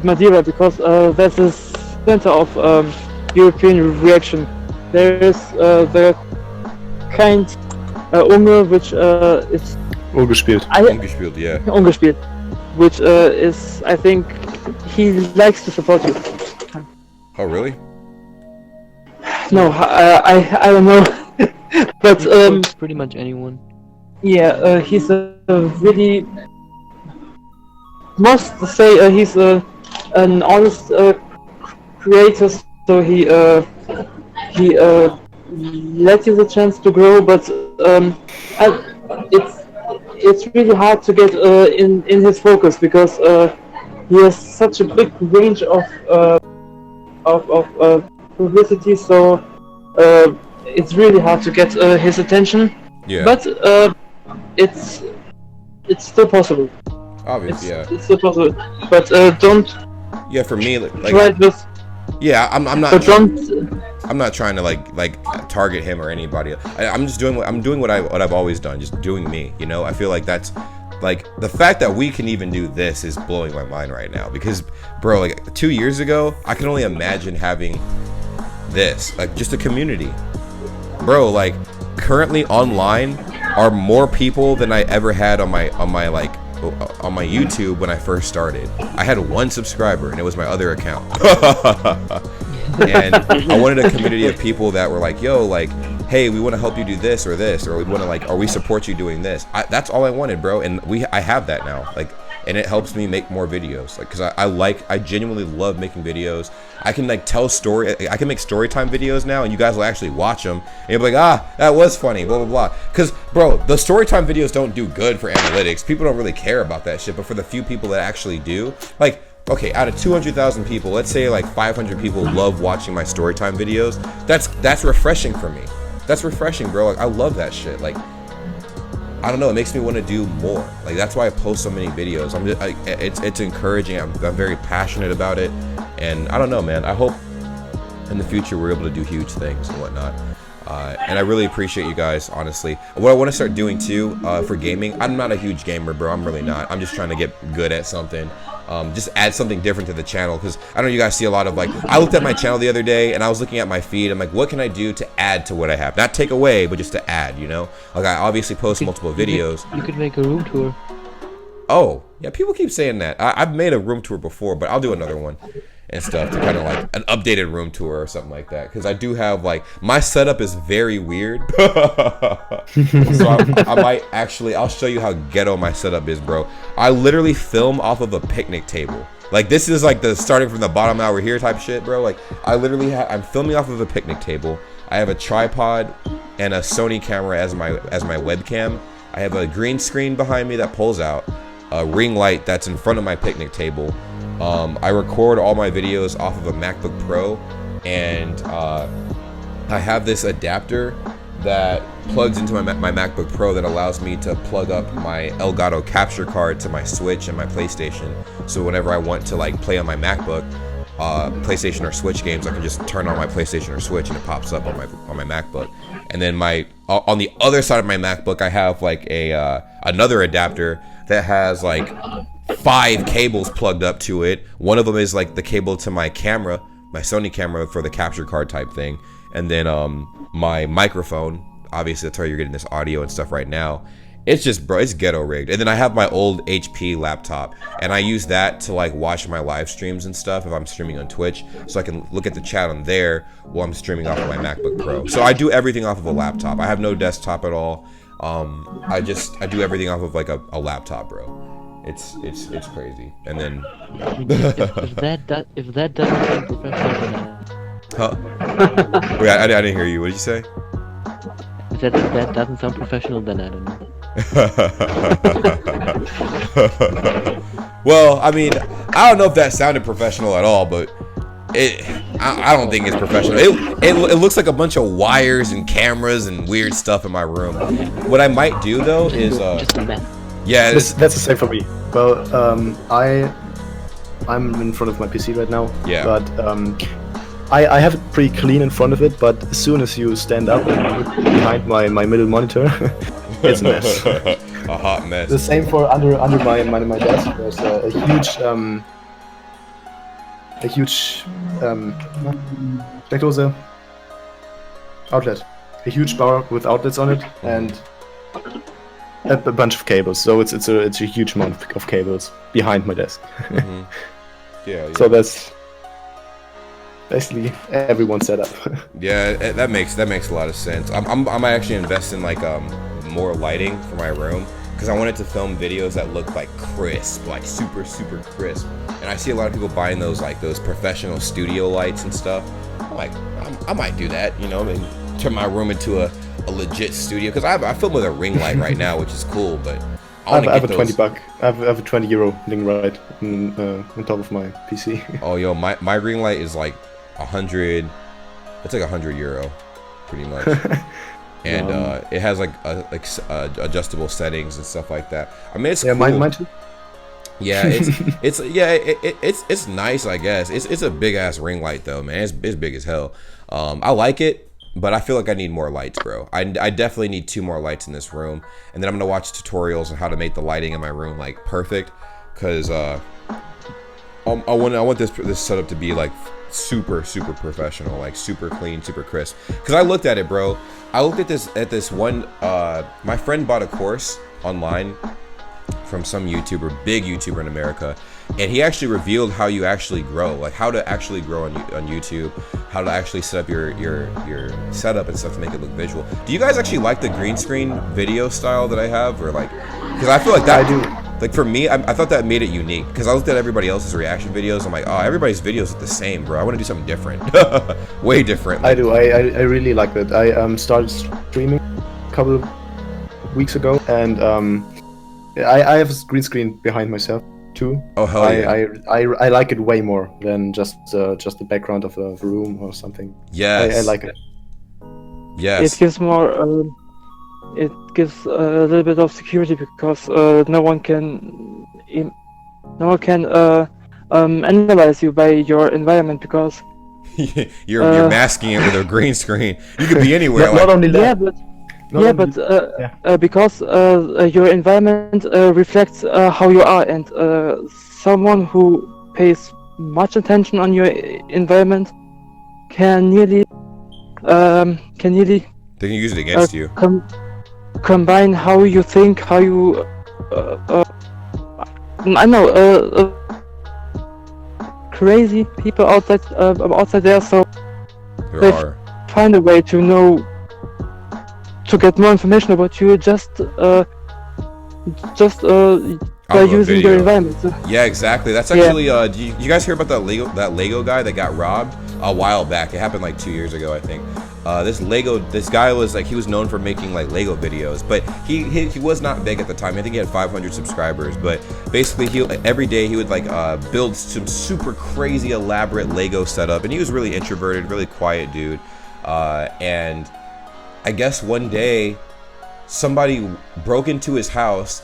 Madeira, because that's the center of European reaction. There is the kind Unge, which is Ungespielt. Ungespielt, yeah. Ungespielt, which is, I think, he likes to support you. Oh, really? No, I don't know. But pretty much anyone. Yeah, he's a really, must say, he's an honest creator. So he let you the chance to grow, but it's really hard to get in his focus, because he has such a big range of publicity. So. It's really hard to get his attention. Yeah. But it's still possible. Obviously, yeah. It's still possible. But don't. Yeah, for me, like. Try this. Yeah, I'm not. But don't. I'm not trying to like target him or anybody. I'm just doing what I've always done, just doing me. You know, I feel like that's. Like, the fact that we can even do this is blowing my mind right now. Because, bro, like 2 years ago, I can only imagine having this, like, just a community. Bro, like, currently online are more people than I ever had on my YouTube when I first started. I had 1 subscriber, and it was my other account. And I wanted a community of people that were like, yo, like, hey, we want to help you do this, or we want to, like, or we support you doing this. That's all I wanted, bro. And I have that now. Like, and it helps me make more videos, like, because I genuinely love making videos. I can, like, tell story. I can make story time videos now, and you guys will actually watch them, and you'll be like, that was funny, blah blah blah. Because, bro, the story time videos don't do good for analytics. People don't really care about that shit. But for the few people that actually do, like, okay, out of 200,000 people, let's say like 500 people love watching my story time videos. That's refreshing for me. That's refreshing, bro. Like, I love that shit. Like, I don't know, it makes me want to do more. Like, that's why I post so many videos. It's encouraging. I'm very passionate about it, and I don't know, man. I hope in the future we're able to do huge things and whatnot. And I really appreciate you guys, honestly. What I want to start doing too, for gaming, I'm not a huge gamer, bro. I'm really not. I'm just trying to get good at something. Just add something different to the channel, because I know you guys see a lot of, like, I looked at my channel the other day and I was looking at my feed. I'm like, what can I do to add to what I have? Not take away, but just to add, you know? Like, I obviously post multiple videos. You could make a room tour. Oh, yeah, people keep saying that. I've made a room tour before, but I'll do another one and stuff, to kind of like an updated room tour or something like that, because I do have, like, my setup is very weird. So I might actually, I'll show you how ghetto my setup is, bro. I literally film off of a picnic table. Like, this is like the starting from the bottom, now we're here type shit, bro. Like, I literally I'm filming off of a picnic table. I have a tripod and a Sony camera as my webcam. I have a green screen behind me that pulls out, a ring light that's in front of my picnic table. I record all my videos off of a MacBook Pro, and I have this adapter that plugs into my MacBook Pro that allows me to plug up my Elgato capture card to my Switch and my PlayStation. So whenever I want to, like, play on my MacBook, PlayStation or Switch games, I can just turn on my PlayStation or Switch and it pops up on my MacBook. And then on the other side of my MacBook, I have like another adapter that has like 5 cables plugged up to it. One of them is like the cable to my camera, my Sony camera for the capture card type thing, and then my microphone. Obviously, that's how you're getting this audio and stuff right now. It's just, bro, it's ghetto rigged. And then I have my old HP laptop, and I use that to like watch my live streams and stuff if I'm streaming on Twitch, so I can look at the chat on there while I'm streaming off of my MacBook Pro. So I do everything off of a laptop. I have no desktop at all. I do everything off of like a laptop, bro. It's crazy. And then if that doesn't sound professional, huh? Wait, I didn't hear you. What did you say? If that doesn't sound professional, then I don't know. Well, I mean, I don't know if that sounded professional at all, but I don't think it's professional. It looks like a bunch of wires and cameras and weird stuff in my room. What I might do though is just a mess. Yeah, that's the same for me. Well, I'm in front of my PC right now. Yeah. But I have it pretty clean in front of it, but as soon as you stand up and look behind my middle monitor, it's a mess. A hot mess. The same for under my desk. There's a huge Steckdose outlet, a huge bar with outlets on it, and a bunch of cables. So it's a huge amount of cables behind my desk. Mm-hmm. Yeah. So that's basically everyone's setup. Yeah, that makes a lot of sense. I'm actually invest in like more lighting for my room, because I wanted to film videos that look like crisp, like super crisp. And I see a lot of people buying those professional studio lights and stuff. I'm like, I might do that, you know, and turn my room into a legit studio, because I film with a ring light right now, which is cool, but I have a €20. I have a €20 ring light on top of my PC. Oh, yo, my ring light is like 100. It's like €100, pretty much. And it has like adjustable settings and stuff like that. I mean, it's cool. Mine too. Yeah, it's nice, I guess. It's a big ass ring light though, man. It's big as hell. I like it, but I feel like I need more lights, bro. I definitely need 2 more lights in this room, and then I'm gonna watch tutorials on how to make the lighting in my room like perfect, because I want this setup to be like super professional, like super clean, super crisp. Because I looked at it, bro. I looked at this one. My friend bought a course online from some YouTuber, big YouTuber in America, and he actually revealed how you actually grow, like how to actually grow on YouTube, how to actually set up your setup and stuff to make it look visual. Do you guys actually like the green screen video style that I have, or like? Because I feel like that. I do. Like for me, I thought that made it unique, because I looked at everybody else's reaction videos. I'm like, oh, everybody's videos are the same, bro. I want to do something different, way different. I do. I really like that. I started streaming a couple of weeks ago, and I have a green screen behind myself too. Oh hell yeah! I like it way more than just the background of a room or something. Yes. I like it. It Yes. gives more. It gives a little bit of security, because no one can analyze you by your environment, because you're masking it with a green screen. You could be anywhere. Not only that. Because your environment reflects how you are, and someone who pays much attention on your environment can nearly they can use it against you. Combine how you think, how you crazy people outside there, so There are. find a way to know, to get more information about you, just by using your environment. Yeah, exactly. That's actually you guys hear about that Lego guy that got robbed a while back? It happened like 2 years ago, I think. This guy was like, he was known for making like Lego videos, but he was not big at the time. I think he had 500 subscribers, but basically every day he would like build some super crazy elaborate Lego setup, and he was really introverted, really quiet dude. And I guess one day somebody broke into his house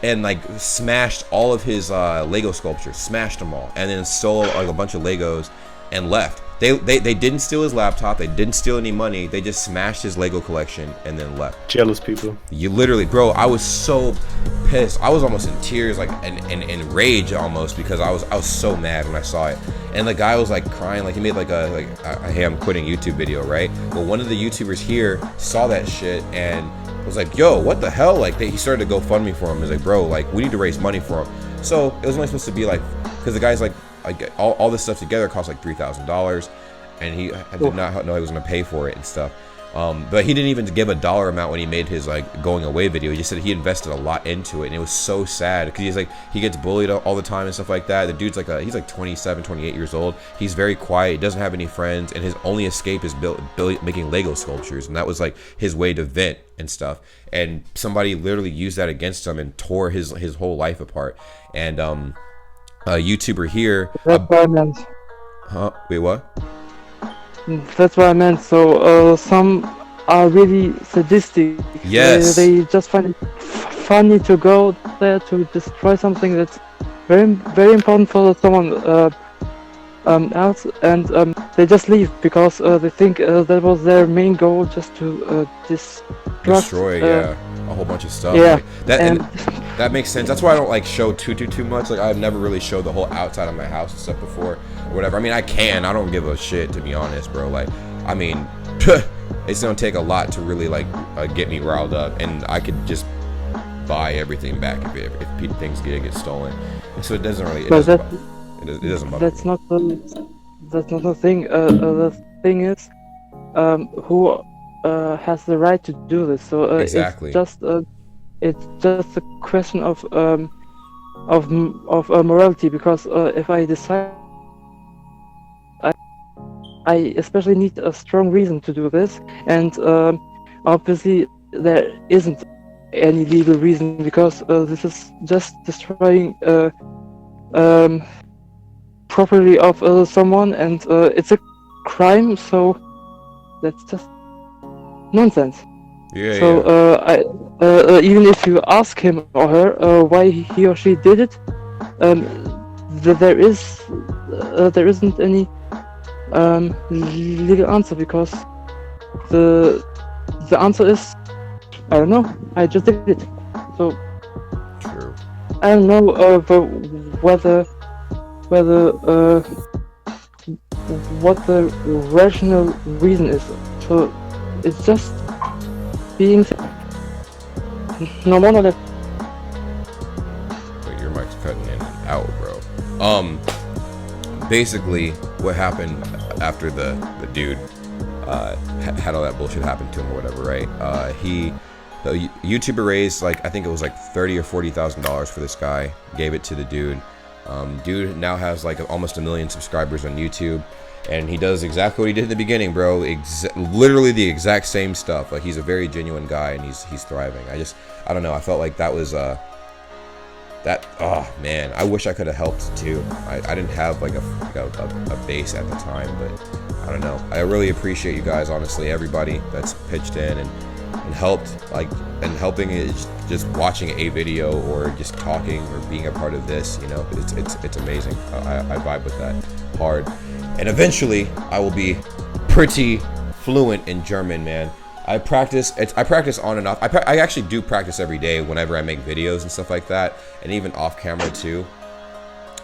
and like smashed all of his Lego sculptures, smashed them all, and then stole like a bunch of Legos and left. They didn't steal his laptop, they didn't steal any money, they just smashed his Lego collection and then left. Jealous people. You literally, bro, I was so pissed. I was almost in tears, like in rage almost, because I was so mad when I saw it. And the guy was like crying, like he made like a hey, I'm quitting YouTube video, right? But one of the YouTubers here saw that shit and was like, yo, what the hell? Like he started to GoFundMe for him. He's like, bro, like we need to raise money for him. So it was only supposed to be like, because the guy's like all this stuff together cost like $3,000, and he did not know he was gonna pay for it and stuff. But he didn't even give a dollar amount when he made his like going away video. He just said he invested a lot into it, and it was so sad because he's like, he gets bullied all the time and stuff like that. The dude's like he's like 27, 28 years old. He's very quiet, he doesn't have any friends, and his only escape is making Lego sculptures, and that was like his way to vent and stuff. And somebody literally used that against him and tore his whole life apart. And a YouTuber here. That's what I meant. Huh? Wait, what? That's what I meant. So some are really sadistic. Yes. They just find it funny to go there to destroy something that's very, very important for someone else, and they just leave because they think that was their main goal, just to destroy a whole bunch of stuff. Yeah, like, that makes sense. That's why I don't like show too much. Like I've never really showed the whole outside of my house and stuff before, or whatever. I mean, I don't give a shit, to be honest, bro. Like, I mean, it's gonna take a lot to really like get me riled up, and I could just buy everything back if things get stolen. And so it doesn't really. It doesn't bother that's me. That's not the thing. The thing is, who has the right to do this? So exactly. It's just a question of morality. Because if I decide, I especially need a strong reason to do this, and obviously there isn't any legal reason, because this is just destroying property of someone, and it's a crime, so that's just nonsense. Yeah. So even if you ask him or her why he or she did it, there isn't any legal answer, because the answer is, I don't know, I just did it. So true. I don't know whether what the rational reason is. So it's just being no more, no less. Wait, your mic's cutting in and out, bro. Basically, what happened after the dude had all that bullshit happen to him or whatever, right? The YouTuber raised like, I think it was like $30,000 or $40,000 for this guy. Gave it to the dude. Dude now has like almost 1 million subscribers on YouTube, and he does exactly what he did in the beginning, bro. Literally the exact same stuff. Like, he's a very genuine guy, and he's thriving. I don't know. I felt like that was oh man, I wish I could have helped too. I didn't have like a base at the time, but I don't know. I really appreciate you guys, honestly, everybody that's pitched in and helped, like, and helping is just watching a video or just talking or being a part of this, you know. It's amazing. I vibe with that hard, and eventually I will be pretty fluent in German, man. I practice on and off. I actually do practice every day whenever I make videos and stuff like that, and even off camera too.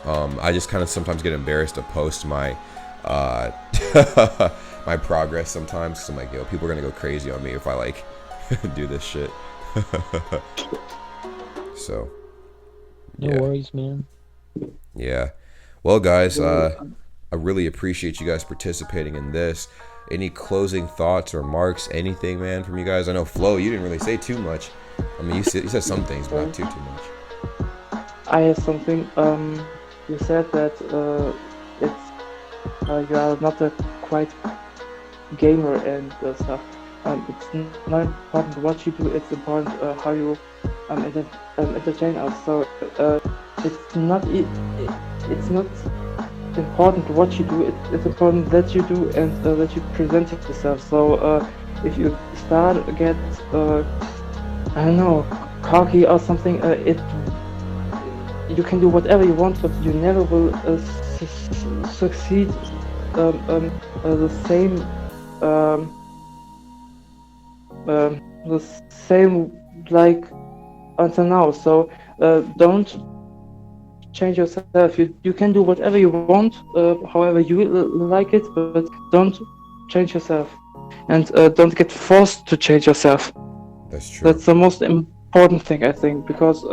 I just kind of sometimes get embarrassed to post my my progress sometimes, because I'm like, yo, people are gonna go crazy on me if I like do this shit. So no worries, man. Yeah, well guys, I really appreciate you guys participating in this. Any closing thoughts or remarks, anything, man, from you guys? I know, Flo, you didn't really say too much. I mean, you said some things, but not too much. I have something. You said that it's you are not a quite gamer and stuff. It's not important what you do. It's important how you entertain us. So it's not important what you do. It's important that you do, and that you present yourself. So if you start get I don't know, cocky or something. You can do whatever you want, but you never will succeed the same the same like until now. So don't change yourself. You can do whatever you want, however you like it, but don't change yourself, and don't get forced to change yourself. That's true. That's the most important thing, I think, because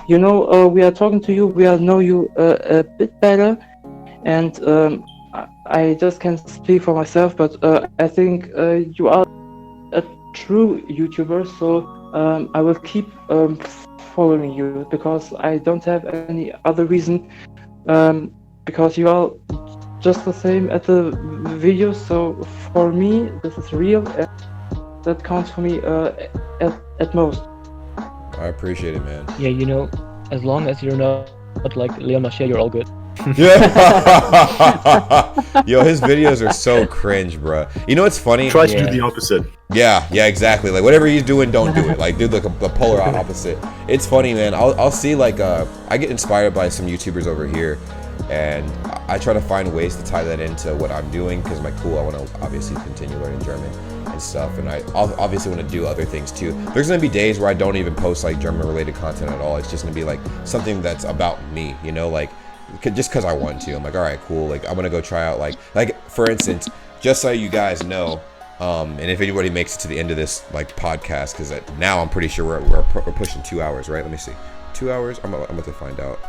we are talking to you, we all know you a bit better, and I just can't speak for myself, but I think you are a true YouTuber, so I will keep following you, because I don't have any other reason, because you are just the same at the videos, so for me this is real, and that counts for me at most. I appreciate it, man. Yeah, as long as you're not like Leon Mashiach, you're all good. Yeah. Yo, his videos are so cringe, bro. You know what's funny? Try to do the opposite. Yeah, exactly. Like whatever he's doing, don't do it. Like, dude, like the polar opposite. It's funny, man. I'll see like I get inspired by some YouTubers over here, and I try to find ways to tie that into what I'm doing, because I'm like, cool, I want to obviously continue learning German and stuff, and I obviously want to do other things too. There's gonna be days where I don't even post like German related content at all. It's just gonna be like something that's about me, like just because I want to. I'm like, all right, cool, like I'm gonna go try out like for instance, just so you guys know, and if anybody makes it to the end of this like podcast, because now I'm pretty sure we're pushing 2 hours, right? Let me see, 2 hours. I'm about to find out.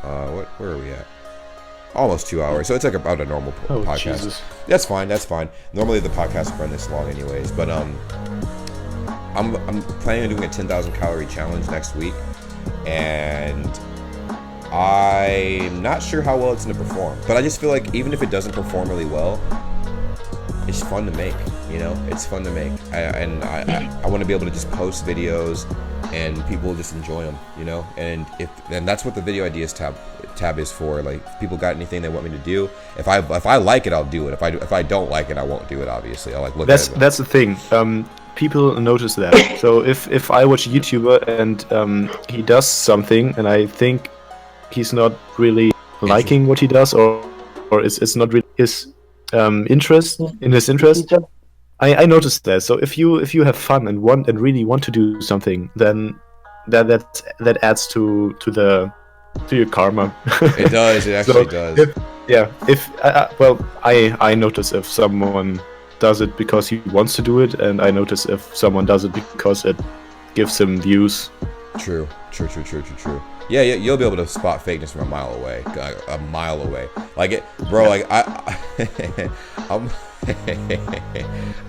Where are we at? Almost 2 hours, so it's like about a normal podcast. Jesus. That's fine. Normally the podcasts run this long anyways, but I'm planning on doing a 10,000 calorie challenge next week, and I'm not sure how well it's gonna perform, but I just feel like even if it doesn't perform really well, it's fun to make. It's fun to make. I want to be able to just post videos and people just enjoy them. And that's what the video ideas tab is for. Like, if people got anything they want me to do, if I like it, I'll do it. If I don't like it, I won't do it. Obviously, I'll look at it. That's the thing. People notice that. So if I watch a YouTuber and he does something and I think he's not really liking what he does, or it's not really his interest, I noticed that. So if you have fun and really want to do something, then that adds to your karma. It does. It actually does. I notice if someone does it because he wants to do it, and I notice if someone does it because it gives him views. True. Yeah, you'll be able to spot fakeness from a mile away. Like it, bro. Like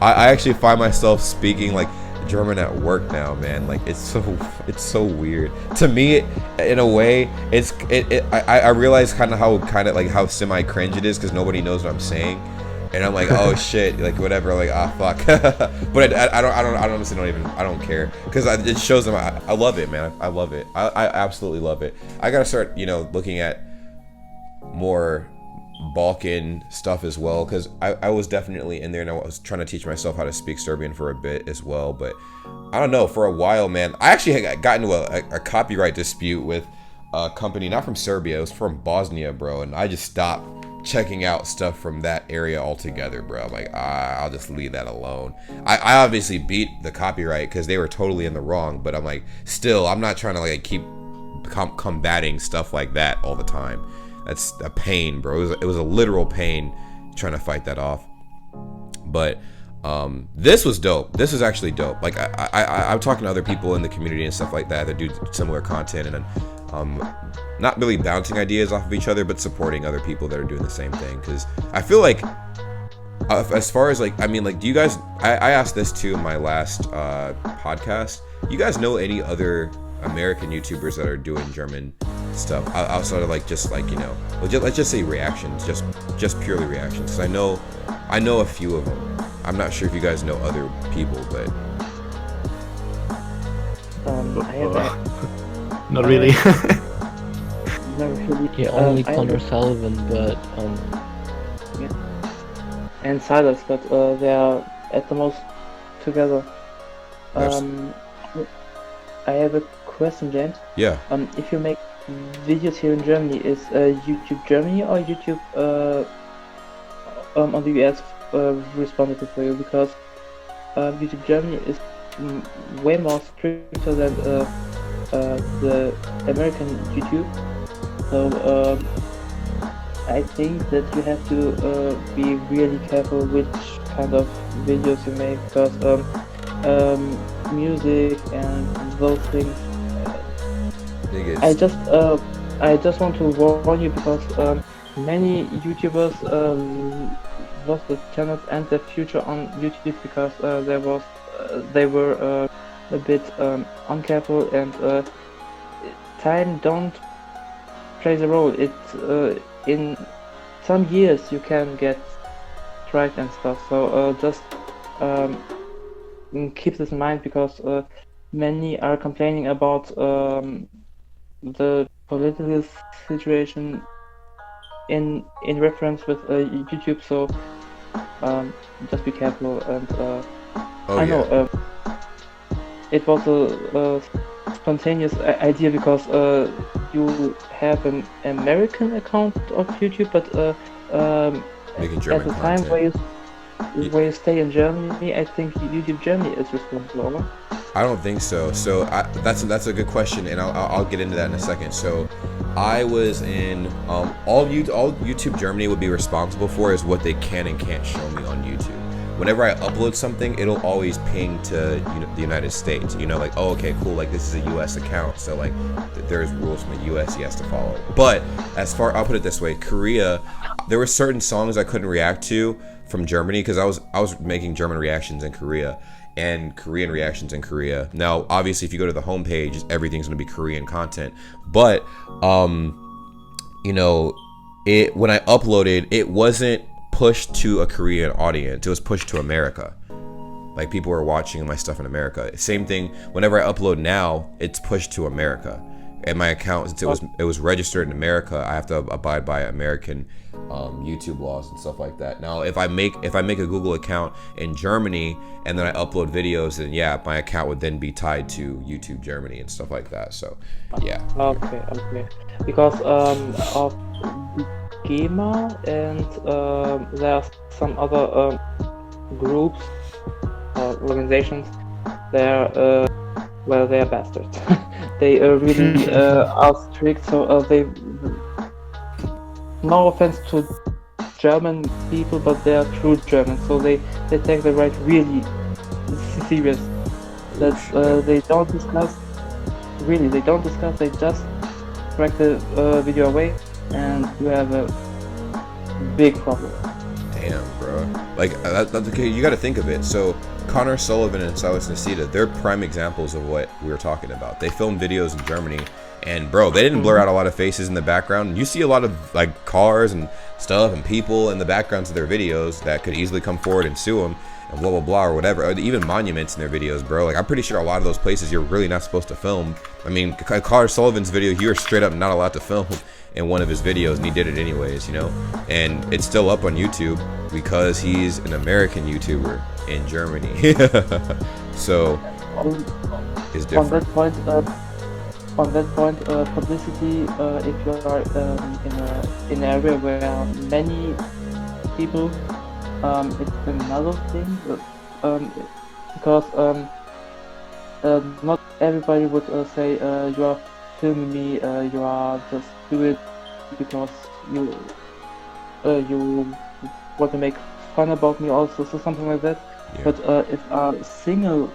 I actually find myself speaking like German at work now, man. Like it's so weird to me. In a way, I realize kind of how semi cringe it is, because nobody knows what I'm saying, and I'm like, oh shit, like whatever, like fuck. But I don't care, because it shows them I love it, man. I love it. I absolutely love it. I gotta start looking at more Balkan stuff as well, because I was definitely in there, and I was trying to teach myself how to speak Serbian for a bit as well. But I don't know, for a while, man, I actually got into a copyright dispute with a company not from Serbia, it was from Bosnia, bro, and I just stopped checking out stuff from that area altogether, bro. I'm like, I'll just leave that alone. I obviously beat the copyright because they were totally in the wrong, but I'm like, still, I'm not trying to like keep combating stuff like that all the time. That's a pain, bro. It was a literal pain trying to fight that off. But this was dope. This was actually dope. Like I'm talking to other people in the community and stuff like that do similar content, and not really bouncing ideas off of each other, but supporting other people that are doing the same thing. Because I feel like as far as like, I mean, like, do you guys, I asked this too in my last podcast, you guys know any other American YouTubers that are doing German stuff outside of like just like let's just say reactions, just purely reactions? Because I know a few of them. I'm not sure if you guys know other people, but not really. Not really. Yeah, only Connor Sullivan, but yeah, and Silas, but they are at the most together. I have a question, James. Yeah. If you make videos here in Germany, is YouTube Germany or YouTube on the US responsible for you? Because YouTube Germany is way more stricter than the American YouTube. So I think that you have to be really careful which kind of videos you make, because music and those things. I just want to warn you, because many YouTubers lost their channels and their future on YouTube because they were a bit uncareful, and time don't plays a role. In some years you can get striked and stuff. So just keep this in mind, because many are complaining about the political situation in reference with YouTube. So just be careful. And I know it was a spontaneous idea, because you have an American account of YouTube, but making German at the content. time where you stay in Germany, I think YouTube Germany is responsible. I don't think so. So that's a good question, and I'll get into that in a second. So I was in all YouTube Germany would be responsible for is what they can and can't show me on YouTube. Whenever I upload something, it'll always ping to the United States. Like, oh, okay, cool. Like, this is a U.S. account, so like there's rules from the U.S. he has to follow. But I'll put it this way: Korea, there were certain songs I couldn't react to from Germany, because I was making German reactions in Korea and Korean reactions in Korea. Now, obviously, if you go to the homepage, everything's gonna be Korean content. But when I uploaded, it wasn't pushed to a Korean audience. It was pushed to America. Like, people were watching my stuff in America. Same thing whenever I upload now, it's pushed to America. And my account, since it was registered in America, I have to abide by American YouTube laws and stuff like that. Now, if I make a Google account in Germany and then I upload videos, then yeah, my account would then be tied to YouTube Germany and stuff like that. So yeah. Okay. Because of GEMA and there are some other groups or organizations. They're bastards. They really are strict. So they, no offense to German people, but they are true Germans. So they take the right really serious. That they don't discuss. Really, they don't discuss. They just drag the video away, and you have a big problem. Damn, bro. Like, that's okay. You got to think of it. So Connor Sullivan and Silas Nisita, they're prime examples of what we were talking about. They filmed videos in Germany, and bro, they didn't blur out a lot of faces in the background. You see a lot of like cars and stuff and people in the backgrounds of their videos that could easily come forward and sue them and blah blah blah or whatever. Or even monuments in their videos, bro. Like, I'm pretty sure a lot of those places you're really not supposed to film. I mean, Connor Sullivan's video, you were straight up not allowed to film in one of his videos, and he did it anyways, and it's still up on YouTube because he's an American YouTuber in Germany. So it's different. On that point, publicity, if you are in an area where many people, it's another thing, because not everybody would say you are filming me, you are just do it because you want to make fun about me also, so something like that. Yeah. But if single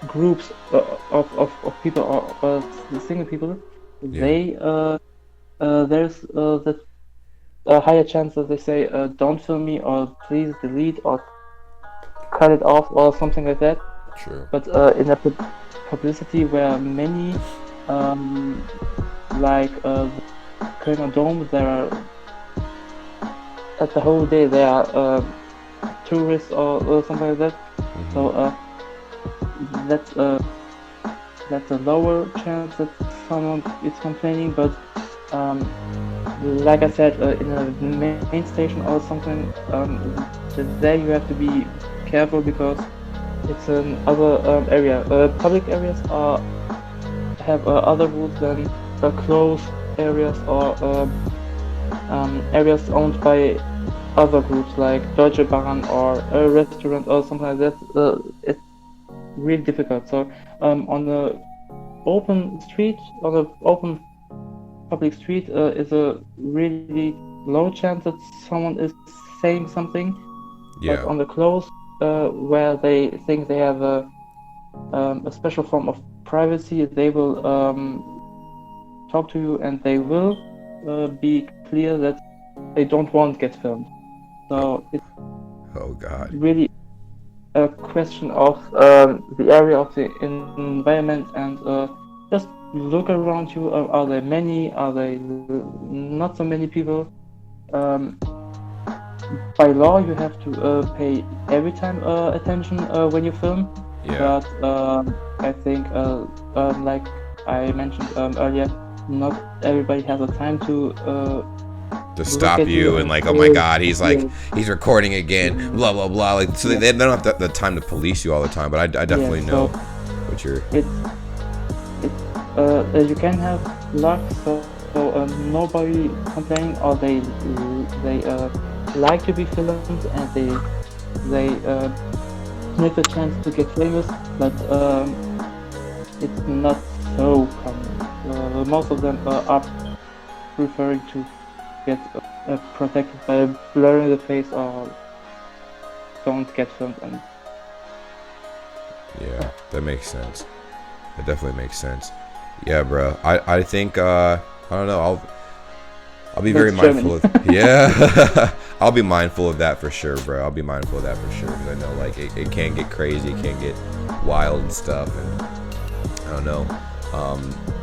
groups of people or single people, yeah, there's that higher chance that they say don't film me, or please delete or cut it off or something like that. Sure. But in a publicity where many like Kölner Dome, there are at the whole day there are tourists or something like that. Mm-hmm. So that's a lower chance that someone is complaining. But like I said, in a main station or something, there you have to be careful because it's another area. Public areas have other rules than closed areas or areas owned by other groups like DEUTSCHLAND or a restaurant or something like that. It's really difficult. So on the open street, on the open public street, is a really low chance that someone is saying something. Yeah. But on the closed, where they think they have a special form of privacy, they will talk to you and they will be clear that they don't want to get filmed. So it's really a question of the area of the environment and just look around you. Are there many? Are there not so many people? By law, you have to pay every time attention when you film. Yeah. But I think, like I mentioned earlier, not everybody has the time to stop you and like, oh my god, he's like, he's recording again, blah blah blah. Like, so they don't have the time to police you all the time. But I definitely know what you're. You can have luck, so nobody complaining, or they like to be filmed and they make a chance to get famous, but it's not so common. Most of them are preferring to get protected by blurring the face or don't get filmed. And yeah, that makes sense. That definitely makes sense. Yeah, bro. I think I don't know. I'll be very mindful of I'll be mindful of that for sure, bro. I'll be mindful of that for sure, because I know like it can get crazy, it can get wild and stuff, and I don't know.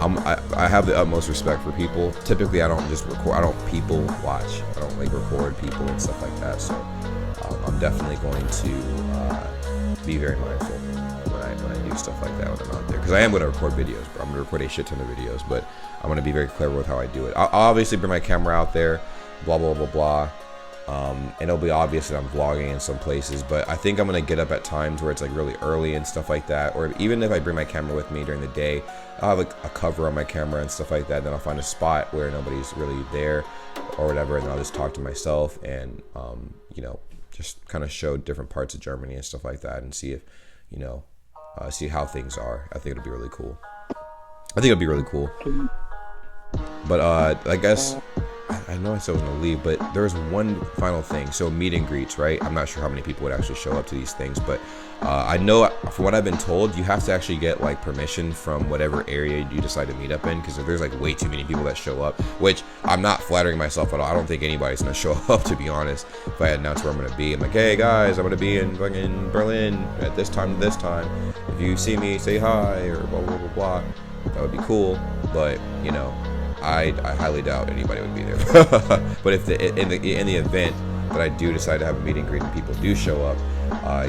I have the utmost respect for people. Typically, I don't just record. I don't people watch. I don't like record people and stuff like that. So I'm definitely going to be very mindful when I do stuff like that when I'm out there, because I am going to record videos, bro. I'm going to record a shit ton of videos, but I'm going to be very clever with how I do it. I'll obviously bring my camera out there, blah blah blah blah. And it'll be obvious that I'm vlogging in some places, but I think I'm gonna get up at times where it's like really early and stuff like that, or even if I bring my camera with me during the day, I'll have like a cover on my camera and stuff like that. Then I'll find a spot where nobody's really there or whatever, and I'll just talk to myself and you know, just kind of show different parts of Germany and stuff like that, and see if, you know, see how things are. I think it'll be really cool. But I guess I know I said I was gonna leave, but there's one final thing. So meet and greets, right? I'm not sure how many people would actually show up to these things, but I know from what I've been told, you have to actually get like permission from whatever area you decide to meet up in, because if there's like way too many people that show up, which I'm not flattering myself at all. I don't think anybody's gonna show up, to be honest. If I announce where I'm gonna be, I'm like, hey guys, I'm gonna be in fucking Berlin at this time to this time. If you see me, say hi, or blah blah blah blah. That would be cool, but you know, I highly doubt anybody would be there. But if in the event that I do decide to have a meet and greet and people do show up,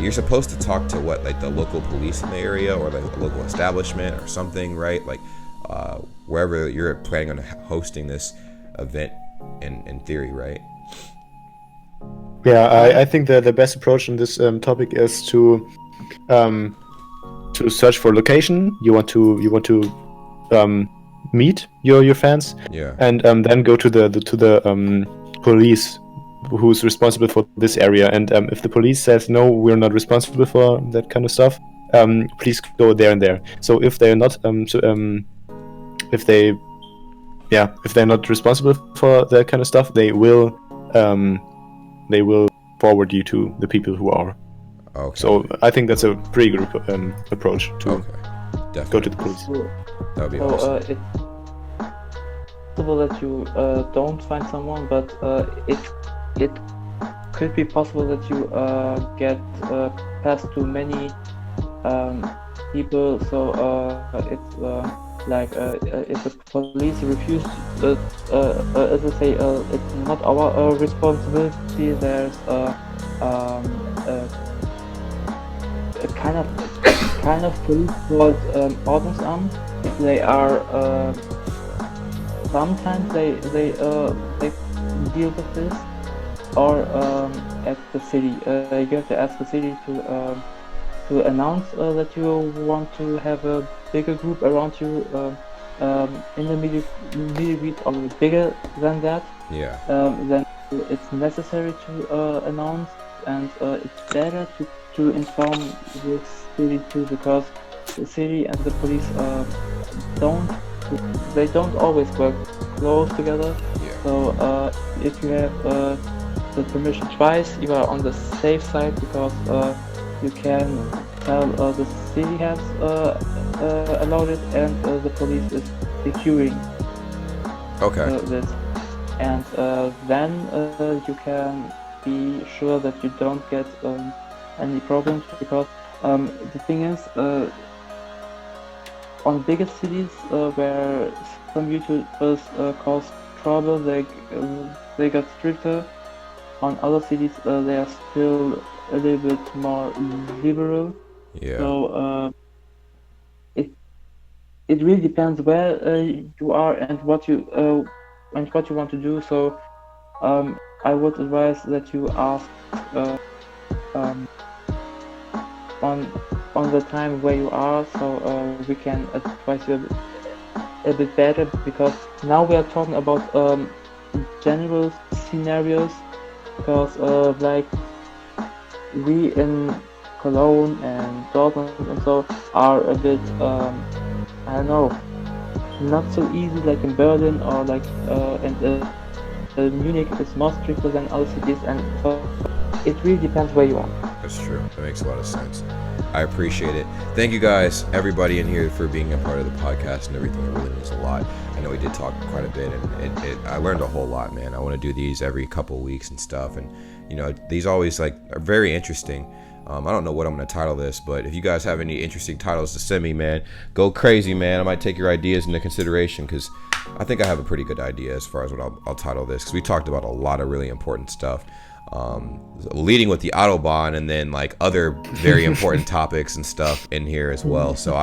you're supposed to talk to like the local police in the area, or like a local establishment or something, right? Like wherever you're planning on hosting this event in theory, right? Yeah, I think the best approach on this topic is to search for location you want to meet your fans, yeah, and then go to the police who's responsible for this area, and if the police says no, we're not responsible for that kind of stuff, please go there and there. So if they're not if they're not responsible for that kind of stuff, they will forward you to the people who are. Okay. So I think that's a pretty good approach to go to the police. That would be awesome. It's possible that you don't find someone, but it could be possible that you get passed to many people. So it's like if the police refuse, as I say, it's not our responsibility. There's a kind of police called Ordnungsamt. They are sometimes they deal with this, or at the city. You have to ask the city to announce that you want to have a bigger group around you, intermediate or bigger than that, then it's necessary to announce, and it's better to inform the city too, because the city and the police don't always work close together. So if you have the permission twice, you are on the safe side, because you can tell the city has allowed it, and the police is securing this, and then you can be sure that you don't get any problems, because the thing is, on bigger cities where some YouTubers cause trouble, they got stricter. On other cities, they are still a little bit more liberal. So it really depends where you are and what you want to do. So I would advise that you ask on the time where you are, so we can advise you a bit better, because now we are talking about general scenarios, because like we in Cologne and Dortmund and so are a bit I don't know, not so easy like in Berlin, or like Munich is more stricter than other cities, and so it really depends where you are. That's true. That makes a lot of sense. I appreciate it. Thank you guys, everybody in here, for being a part of the podcast and everything. It really means a lot. I know we did talk quite a bit, and I learned a whole lot, man. I want to do these every couple of weeks and stuff, and you know, these always like are very interesting. I don't know what I'm going to title this, but if you guys have any interesting titles to send me, man, go crazy, man. I might take your ideas into consideration, because I think I have a pretty good idea as far as what I'll title this, because we talked about a lot of really important stuff, leading with the Autobahn, and then like other very important topics and stuff in here as well. So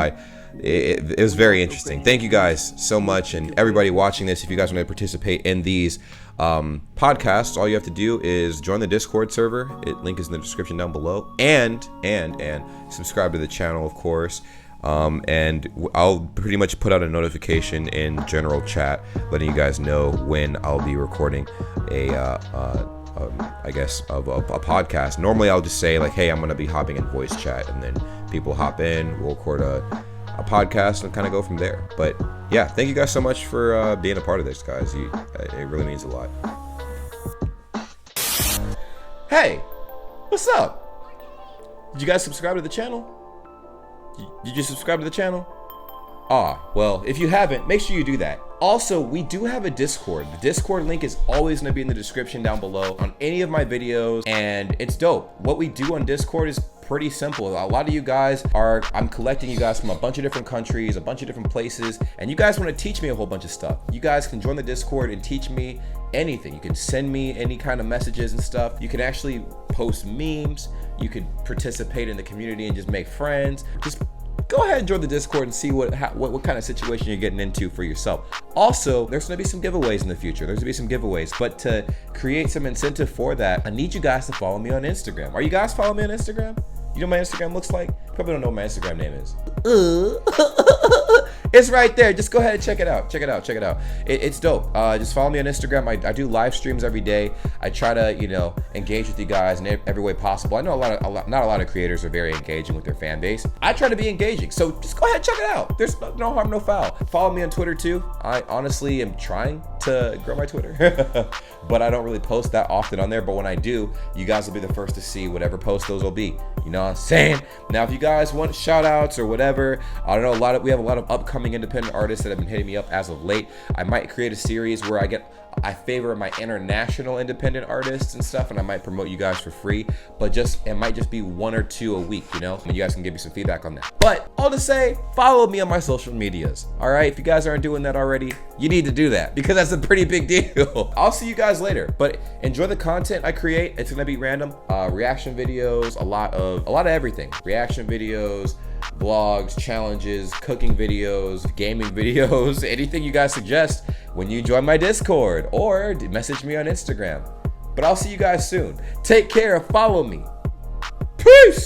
it was very interesting. Thank you guys so much, and everybody watching this, if you guys want to participate in these podcasts, all you have to do is join the Discord server. Link is in the description down below, and subscribe to the channel, of course. And I'll pretty much put out a notification in general chat letting you guys know when I'll be recording I guess of a podcast. Normally I'll just say like, hey, I'm gonna be hopping in voice chat, and then people hop in, we'll record a podcast and kind of go from there. But yeah, thank you guys so much for being a part of this, guys. It really means a lot. Hey, what's up? Did you guys subscribe to the channel? Did you subscribe to the channel? Well, if you haven't, make sure you do that. Also, we do have a Discord. The Discord link is always going to be in the description down below on any of my videos, and it's dope. What we do on Discord is pretty simple. A lot of you guys I'm collecting you guys from a bunch of different countries, a bunch of different places, and you guys want to teach me a whole bunch of stuff. You guys can join the Discord and teach me anything. You can send me any kind of messages and stuff. You can actually post memes. You could participate in the community and just make friends. Just go ahead and join the Discord and see what kind of situation you're getting into for yourself. Also, there's gonna be some giveaways in the future. But to create some incentive for that, I need you guys to follow me on Instagram. Are you guys following me on Instagram? You know what my Instagram looks like? You probably don't know what my Instagram name is. It's right there. Just go ahead and check it out. It's dope. Just follow me on Instagram. I do live streams every day. I try to, engage with you guys in every way possible. I know not a lot of creators are very engaging with their fan base. I try to be engaging. So just go ahead and check it out. There's no harm, no foul. Follow me on Twitter too. I honestly am trying to grow my Twitter, but I don't really post that often on there. But when I do, you guys will be the first to see whatever post those will be. You know what I'm saying? Now, if you guys want shout outs or whatever, I don't know, we have a lot of upcoming independent artists that have been hitting me up as of late. I might create a series where I favor my international independent artists and stuff, and I might promote you guys for free, but it might just be 1 or 2 a week, and you guys can give me some feedback on that. But all to say, follow me on my social medias. All right, if you guys aren't doing that already, you need to do that, because that's a pretty big deal. I'll see you guys later, but enjoy the content I create. It's gonna be random reaction videos, a lot of everything. Reaction videos, vlogs, challenges, cooking videos, gaming videos, anything you guys suggest when you join my Discord or message me on Instagram. But I'll see you guys soon. Take care. Follow me. Peace.